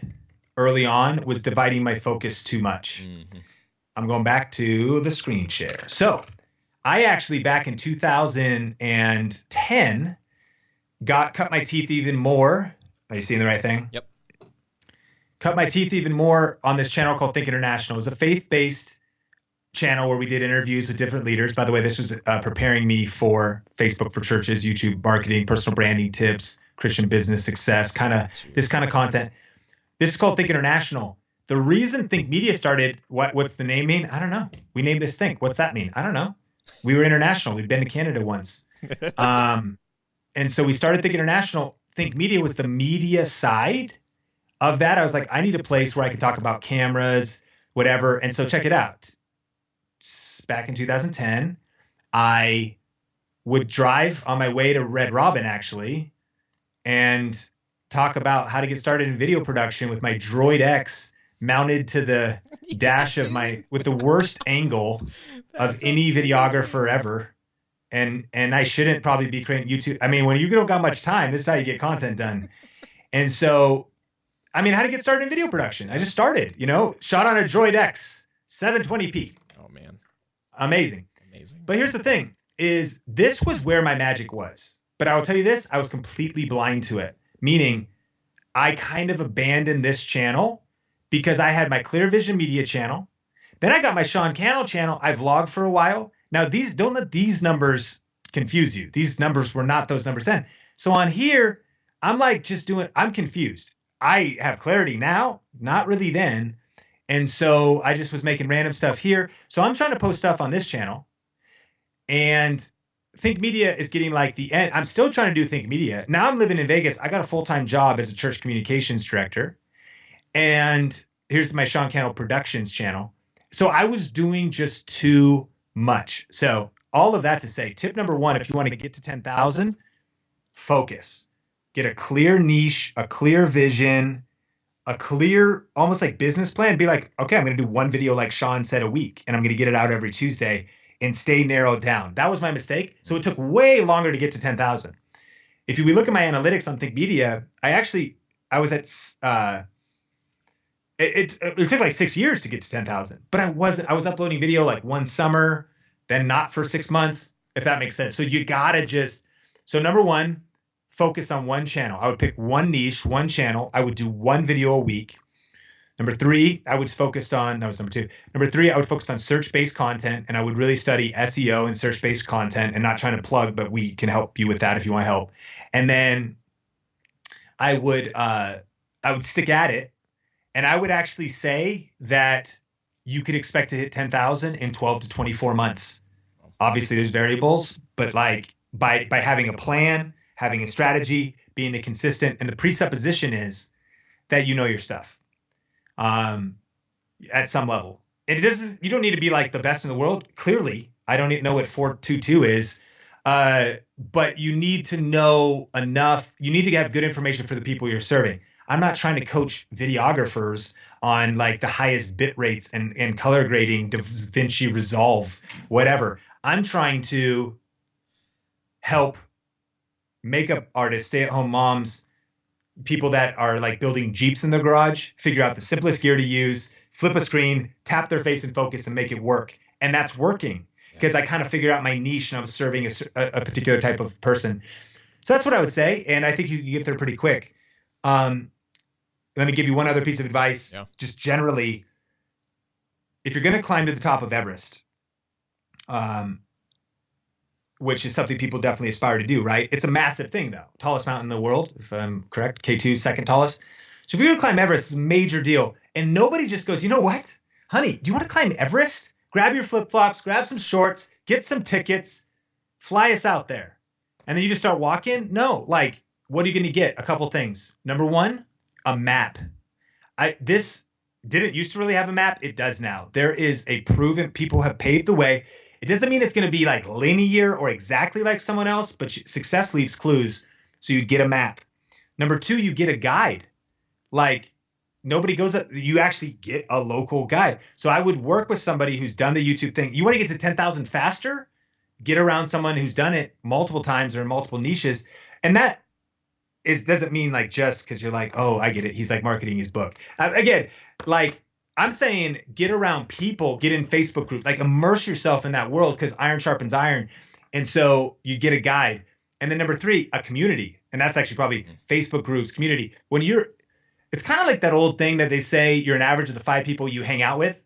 early on was dividing my focus too much. I'm going back to the screen share. So I actually, back in 2010, cut my teeth even more. Are you seeing the right thing? Yep. Cut my teeth even more on this channel called Think International. It was a faith-based channel where we did interviews with different leaders. By the way, this was preparing me for Facebook for Churches, YouTube marketing, personal branding tips, Christian business success, this kind of content. This is called Think International. The reason Think Media started, what's the name mean? I don't know. We named this Think. What's that mean? I don't know. We were international. We'd been to Canada once. And so we started Think International. Think Media was the media side of that. I was like, I need a place where I can talk about cameras, whatever. And so check it out. Back in 2010, I would drive on my way to Red Robin, actually, and talk about how to get started in video production with my Droid X mounted to the dash of with the worst angle of any videographer ever. And I shouldn't probably be creating YouTube. I mean, when you don't got much time, this is how you get content done. And so, I mean, how to get started in video production. I just started, shot on a Droid X, 720p. Oh, man. Amazing. But here's the thing, is this was where my magic was. But I will tell you this, I was completely blind to it. Meaning, I kind of abandoned this channel because I had my Clear Vision Media channel. Then I got my Sean Cannell channel. I vlogged for a while. Now, don't let these numbers confuse you. These numbers were not those numbers then. So on here, I'm like I'm confused. I have clarity now, not really then. And so I just was making random stuff here. So I'm trying to post stuff on this channel. And Think Media is getting like the end. I'm still trying to do Think Media. Now I'm living in Vegas. I got a full-time job as a church communications director. And here's my Sean Cannell Productions channel. So I was doing just too much. So all of that to say, tip number one, if you want to get to 10,000, focus. Get a clear niche, a clear vision, a clear, almost like business plan. Be like, okay, I'm going to do one video like Sean said a week, and I'm going to get it out every Tuesday and stay narrowed down. That was my mistake. So it took way longer to get to 10,000. If we look at my analytics on Think Media, I was at, it took like 6 years to get to 10,000, but I was uploading video like one summer, then not for 6 months, if that makes sense. So you gotta so number one, focus on one channel. I would pick one niche, one channel. I would do one video a week. Number three, that was number two. Number three, I would focus on search-based content, and I would really study SEO and search-based content, and not trying to plug, but we can help you with that if you want help. And then I would stick at it. And I would actually say that you could expect to hit 10,000 in 12 to 24 months. Obviously, there's variables, but like by having a plan, having a strategy, being consistent, and the presupposition is that you know your stuff at some level. You don't need to be like the best in the world. Clearly, I don't even know what 422 is, but you need to know enough. You need to have good information for the people you're serving. I'm not trying to coach videographers on like the highest bit rates and color grading, DaVinci Resolve, whatever. I'm trying to help makeup artists, stay-at-home moms, people that are like building Jeeps in their garage, figure out the simplest gear to use, flip a screen, tap their face in focus and make it work. And that's working because I kind of figured out my niche and I was serving a particular type of person. So that's what I would say. And I think you can get there pretty quick. Let me give you one other piece of advice. Yeah. Just generally, if you're going to climb to the top of Everest, which is something people definitely aspire to do, right? It's a massive thing, though. Tallest mountain in the world, if I'm correct. K2, second tallest. So if you're going to climb Everest, it's a major deal. And nobody just goes, you know what? Honey, do you want to climb Everest? Grab your flip-flops, grab some shorts, get some tickets, fly us out there. And then you just start walking? No. Like, what are you going to get? A couple things. Number one, a map. This didn't used to really have a map. It does now. There is a proven, people have paved the way. It doesn't mean it's going to be like linear or exactly like someone else, but success leaves clues. So you get a map. Number two, you get a guide. Like nobody goes up, you actually get a local guide. So I would work with somebody who's done the YouTube thing. You want to get to 10,000 faster? Get around someone who's done it multiple times or in multiple niches. And that doesn't mean like just because you're like, oh, I get it. He's like marketing his book. Again, like I'm saying, get around people, get in Facebook groups, like immerse yourself in that world because iron sharpens iron. And so you get a guide. And then number three, a community. And that's actually probably Facebook groups, community. It's kind of like that old thing that they say you're an average of the 5 people you hang out with.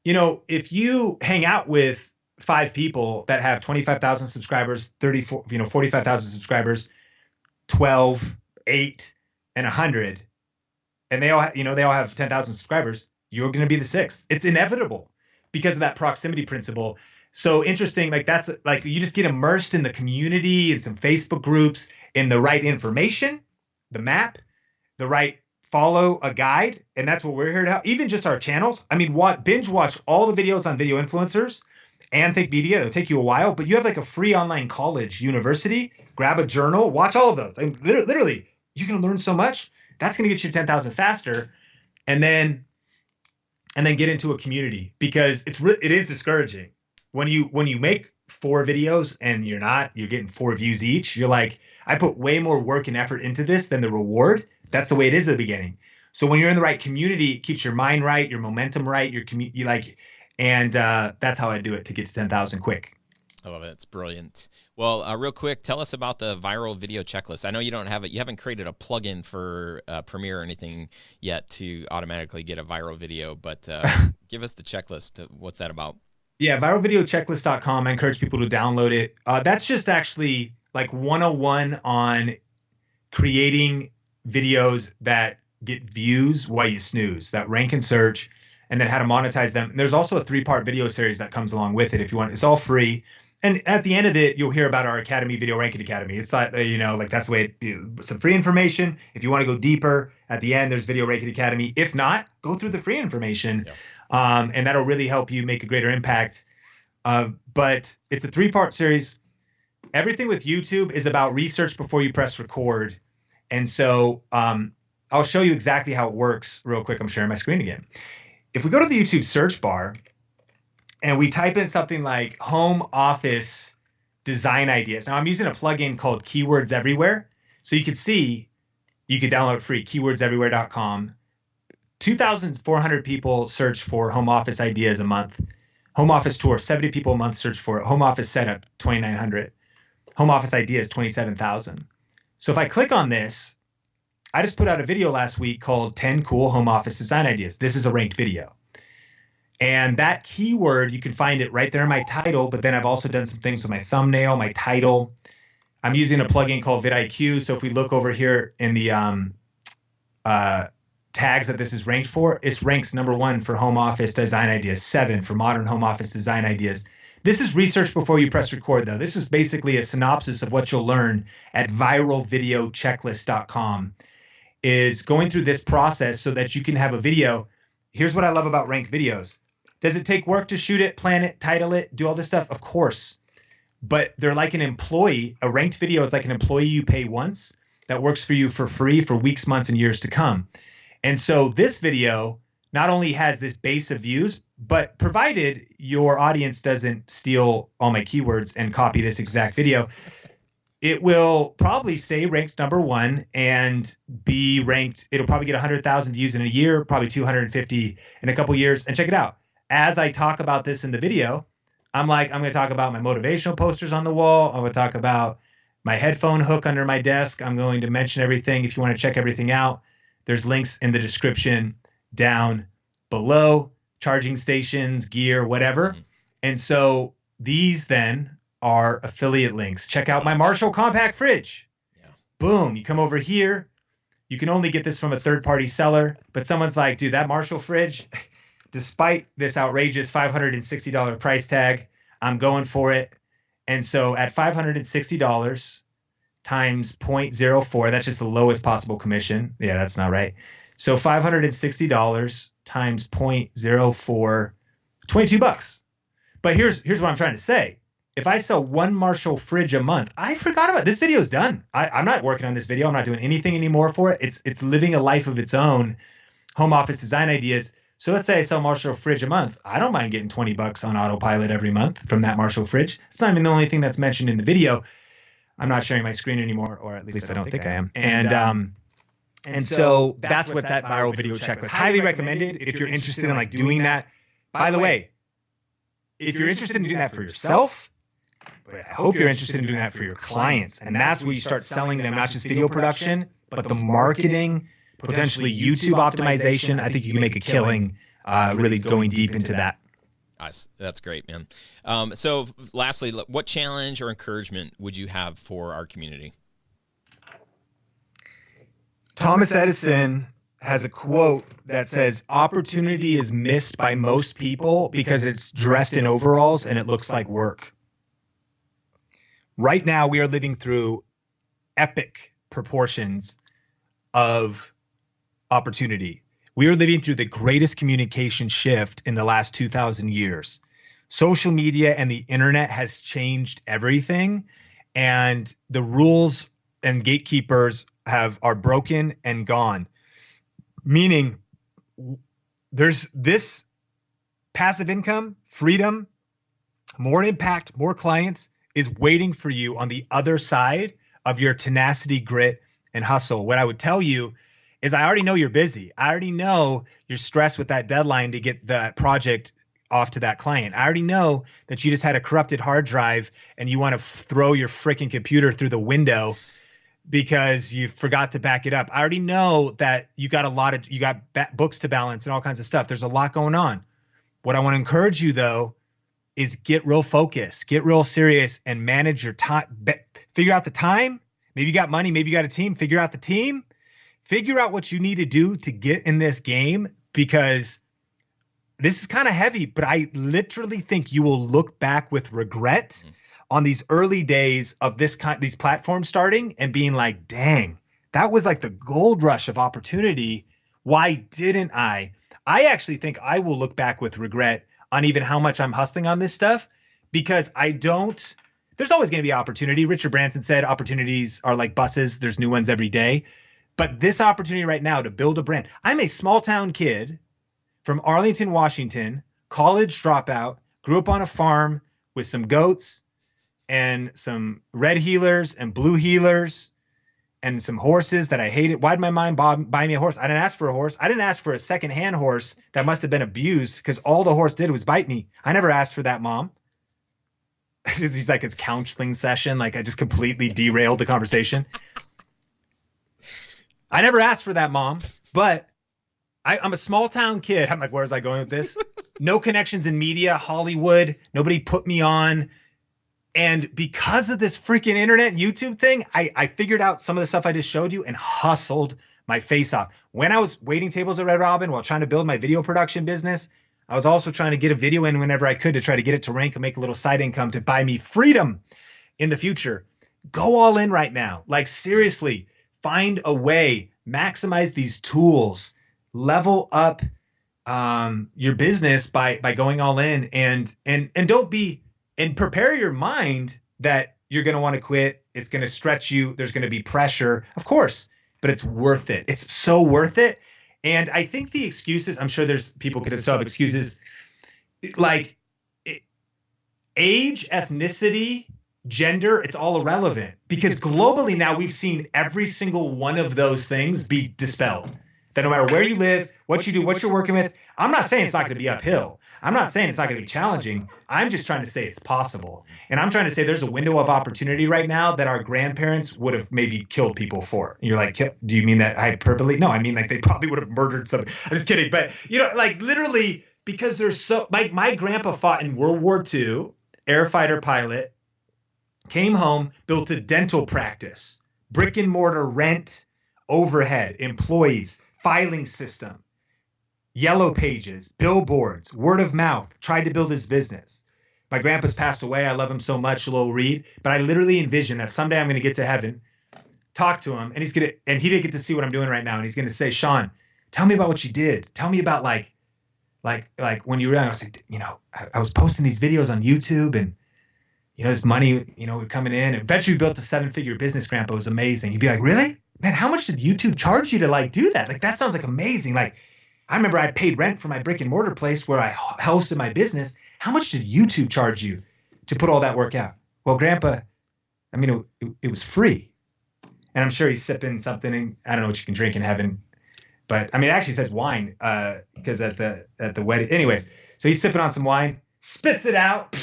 You know, if you hang out with 5 people that have 25,000 subscribers, 45,000 subscribers, 12, 8, and 100, and they all have 10,000 subscribers, you're going to be the sixth. It's inevitable because of that proximity principle. So interesting, like that's like you just get immersed in the community and some Facebook groups, in the right information, the map, the right follow a guide, and that's what we're here to help. Even just our channels. I mean, binge watch all the videos on video influencers and Think Media. It'll take you a while, but you have like a free online college, university. Grab a journal, watch all of those. I mean, literally, you're gonna learn so much. That's gonna get you 10,000 faster, and then get into a community, because it is discouraging when you make 4 videos and you're getting 4 views each. You're like, I put way more work and effort into this than the reward. That's the way it is at the beginning. So when you're in the right community, it keeps your mind right, your momentum right, that's how I do it to get to 10,000 quick. I love it. It's brilliant. Well, real quick, tell us about the viral video checklist. I know you don't have it. You haven't created a plugin for Premiere or anything yet to automatically get a viral video, but give us the checklist. What's that about? Yeah, viralvideochecklist.com. I encourage people to download it. That's just actually like 101 on creating videos that get views while you snooze, that rank and search, and then how to monetize them. And there's also a 3-part video series that comes along with it if you want. It's all free. And at the end of it, you'll hear about our Academy, Video Ranking Academy. It's like, like that's the way some free information. If you want to go deeper, at the end, there's Video Ranking Academy. If not, go through the free information. Yeah. And that'll really help you make a greater impact. But it's a 3-part series. Everything with YouTube is about research before you press record. And so I'll show you exactly how it works real quick. I'm sharing my screen again. If we go to the YouTube search bar and we type in something like home office design ideas. Now I'm using a plugin called Keywords Everywhere. So you can see, you can download it free, keywordseverywhere.com. 2,400 people search for home office ideas a month. Home office tour, 70 people a month search for it. Home office setup, 2,900. Home office ideas, 27,000. So if I click on this, I just put out a video last week called 10 Cool Home Office Design Ideas. This is a ranked video. And that keyword, you can find it right there in my title, but then I've also done some things with my thumbnail, my title. I'm using a plugin called vidIQ. So if we look over here in the tags that this is ranked for, it ranks number 1 for home office design ideas, 7 for modern home office design ideas. This is research before you press record, though. This is basically a synopsis of what you'll learn at viralvideochecklist.com, is going through this process so that you can have a video. Here's what I love about ranked videos. Does it take work to shoot it, plan it, title it, do all this stuff? Of course. But they're like an employee. A ranked video is like an employee you pay once that works for you for free for weeks, months, and years to come. And so this video not only has this base of views, but provided your audience doesn't steal all my keywords and copy this exact video, it will probably stay ranked number 1 and be ranked. It'll probably get 100,000 views in a year, probably 250 in a couple years. And check it out. As I talk about this in the video, I'm going to talk about my motivational posters on the wall. I'm going to talk about my headphone hook under my desk. I'm going to mention everything. If you want to check everything out, there's links in the description down below, charging stations, gear, whatever. Mm-hmm. And so these then are affiliate links. Check out my Marshall compact fridge. Yeah. Boom. You come over here. You can only get this from a third-party seller, but someone's like, dude, that Marshall fridge, despite this outrageous $560 price tag, I'm going for it. And so at $560 times 0.04, that's just the lowest possible commission. Yeah, that's not right. So $560 times 0.04, $22. But here's what I'm trying to say. If I sell 1 Marshall fridge a month, I forgot about it. This video is done. I'm not working on this video. I'm not doing anything anymore for it. It's living a life of its own. Home office design ideas. So let's say I sell Marshall fridge a month. I don't mind getting $20 on autopilot every month from that Marshall fridge. It's not even the only thing that's mentioned in the video. I'm not sharing my screen anymore, or at least I don't think I am. And so that's what's that viral video checklist. Highly recommended if you're interested in like doing that. By the way, if you're interested in doing that for yourself, but I hope you're interested in doing that for your clients. And that's where you start selling them, not just video production, but the marketing, potentially YouTube optimization. I think you can make a killing really going deep into that. Nice. That's great, man. So lastly, what challenge or encouragement would you have for our community? Thomas Edison has a quote that says, opportunity is missed by most people because it's dressed in overalls and it looks like work. Right now, we are living through epic proportions of opportunity. We are living through the greatest communication shift in the last 2,000 years. Social media and the internet has changed everything, and the rules and gatekeepers are broken and gone. Meaning, there's this passive income, freedom, more impact, more clients is waiting for you on the other side of your tenacity, grit, and hustle. What I would tell you is I already know you're busy. I already know you're stressed with that deadline to get the project off to that client. I already know that you just had a corrupted hard drive and you want to throw your freaking computer through the window because you forgot to back it up. I already know that you got books to balance and all kinds of stuff. There's a lot going on. What I want to encourage you, though, is get real focused, get real serious, and manage your time. Figure out the time. Maybe you got money. Maybe you got a team. Figure out the team. Figure out what you need to do to get in this game, because this is kind of heavy, but I literally think you will look back with regret on these early days of these platforms starting and being like, dang, that was like the gold rush of opportunity. Why didn't I? I actually think I will look back with regret on even how much I'm hustling on this stuff, because there's always going to be opportunity. Richard Branson said opportunities are like buses. There's new ones every day. But this opportunity right now to build a brand. I'm a small town kid from Arlington, Washington, college dropout, grew up on a farm with some goats and some red heelers and blue heelers and some horses that I hated. Why'd my mom buy me a horse? I didn't ask for a horse. I didn't ask for a secondhand horse that must have been abused, because all the horse did was bite me. I never asked for that, Mom. He's like his counseling session. Like, I just completely derailed the conversation. I never asked for that, Mom, but I'm a small town kid. I'm like, where was I going with this? No connections in media, Hollywood. Nobody put me on. And because of this freaking internet and YouTube thing, I figured out some of the stuff I just showed you and hustled my face off. When I was waiting tables at Red Robin while trying to build my video production business, I was also trying to get a video in whenever I could to try to get it to rank and make a little side income to buy me freedom in the future. Go all in right now. Like, seriously, find a way, maximize these tools, level up your business by going all in, and prepare your mind that you're going to want to quit. It's going to stretch you. There's going to be pressure, of course, but it's worth it. It's so worth it. And I think the excuses, I'm sure there's people could still have excuses like age, ethnicity, gender, it's all irrelevant, because globally now we've seen every single one of those things be dispelled. That no matter where you live, what you do, what you're working with, I'm not saying it's not going to be uphill. I'm not saying it's not going to be challenging. I'm just trying to say it's possible. And I'm trying to say there's a window of opportunity right now that our grandparents would have maybe killed people for. And you're like, do you mean that hyperbole? No, I mean, like, they probably would have murdered somebody. I'm just kidding. But, like, literally, because there's my grandpa fought in World War II, air fighter pilot, came home, built a dental practice, brick and mortar rent, overhead, employees, filing system, yellow pages, billboards, word of mouth, tried to build his business. My grandpa's passed away. I love him so much, Lowell Reed. But I literally envision that someday I'm going to get to heaven, talk to him, and he didn't get to see what I'm doing right now. And he's going to say, Sean, tell me about what you did. Tell me about like when you were young. I was like, I was posting these videos on YouTube, and this money, coming in. Eventually we built a 7-figure business, Grandpa. It was amazing. You'd be like, really? Man, how much did YouTube charge you to like do that? Like, that sounds like amazing. Like, I remember I paid rent for my brick and mortar place where I hosted my business. How much did YouTube charge you to put all that work out? Well, Grandpa, I mean, it was free. And I'm sure he's sipping something, and I don't know what you can drink in heaven, but I mean, it actually says wine, because at the wedding, anyways, so he's sipping on some wine, spits it out,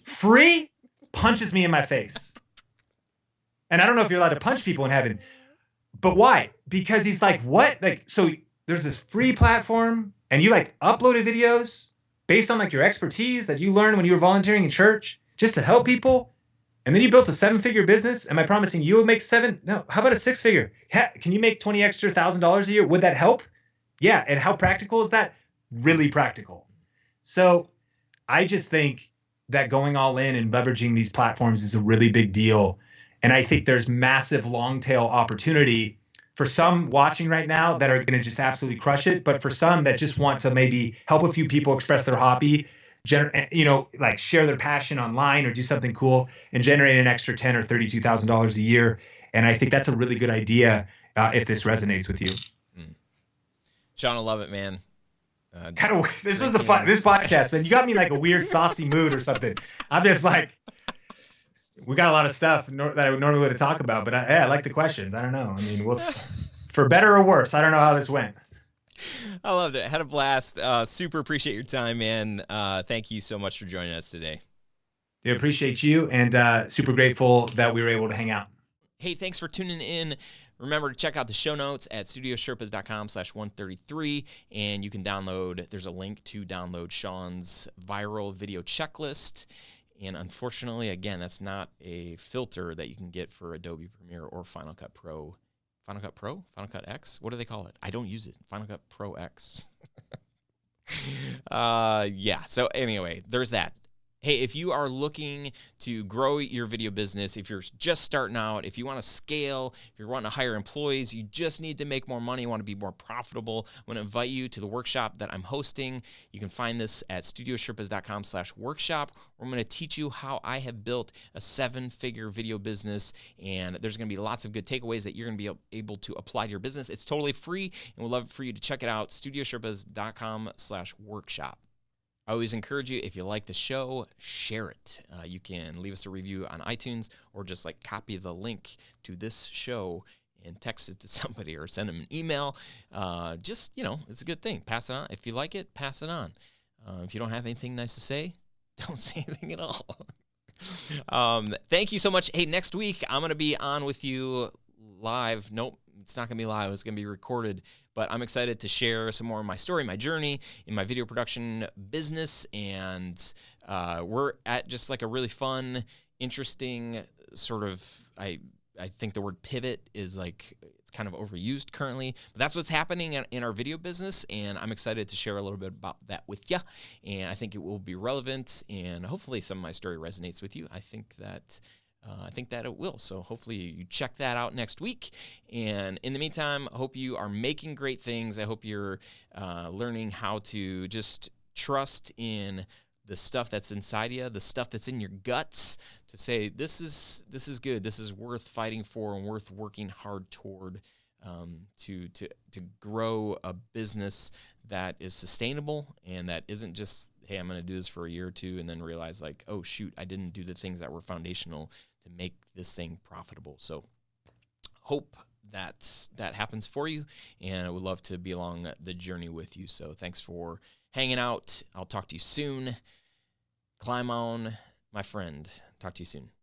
free, punches me in my face. And I don't know if you're allowed to punch people in heaven, but why? Because he's like, what? Like, so there's this free platform, and you like uploaded videos based on like your expertise that you learned when you were volunteering in church just to help people. And then you built a 7-figure business. Am I promising you will make 7? No. How about a 6-figure? Can you make 20 extra $1,000 a year? Would that help? Yeah. And how practical is that? Really practical. So I just think that going all in and leveraging these platforms is a really big deal. And I think there's massive long tail opportunity for some watching right now that are going to just absolutely crush it. But for some that just want to maybe help a few people express their hobby, like share their passion online or do something cool and generate an extra $10,000 or $32,000 a year. And I think that's a really good idea if this resonates with you. Sean, I love it, man. This was this podcast, and you got me like a weird saucy mood or something. I'm just like, we got a lot of stuff that I would normally would talk about, but I like the questions. I don't know. I mean, for better or worse, I don't know how this went. I loved it. Had a blast. Super appreciate your time, man. Thank you so much for joining us today. Yeah, appreciate you, and super grateful that we were able to hang out. Hey, thanks for tuning in. Remember to check out the show notes at studiosherpas.com/133, and you can there's a link to download Sean's viral video checklist. And unfortunately, again, that's not a filter that you can get for Adobe Premiere or Final Cut Pro. Final Cut Pro? Final Cut X? What do they call it? I don't use it. Final Cut Pro X. Yeah, so anyway, there's that. Hey, if you are looking to grow your video business, if you're just starting out, if you want to scale, if you're wanting to hire employees, you just need to make more money, you want to be more profitable, I want to invite you to the workshop that I'm hosting. You can find this at studiosherpas.com/workshop. Where I'm going to teach you how I have built a 7-figure video business, and there's going to be lots of good takeaways that you're going to be able to apply to your business. It's totally free, and we'd love for you to check it out, studiosherpas.com/workshop. I always encourage you, if you like the show, share it. You can leave us a review on iTunes or just like copy the link to this show and text it to somebody or send them an email. It's a good thing. Pass it on. If you like it, pass it on. If you don't have anything nice to say, don't say anything at all. Thank you so much. Hey, next week, I'm going to be on with you live. Nope, it's not going to be live. It's going to be recorded. But I'm excited to share some more of my story, my journey in my video production business. And we're at just like a really fun, interesting sort of, I think the word pivot is like, it's kind of overused currently. But that's what's happening in our video business. And I'm excited to share a little bit about that with you. And I think it will be relevant. And hopefully some of my story resonates with you. I think that it will. So hopefully you check that out next week. And in the meantime, I hope you are making great things. I hope you're learning how to just trust in the stuff that's inside you, the stuff that's in your guts, to say, this is good. This is worth fighting for and worth working hard toward, to grow a business that is sustainable and that isn't just, hey, I'm going to do this for a year or two and then realize like, oh shoot, I didn't do the things that were foundational to make this thing profitable. So hope that happens for you, and I would love to be along the journey with you. So thanks for hanging out. I'll talk to you soon. Climb on, my friend. Talk to you soon.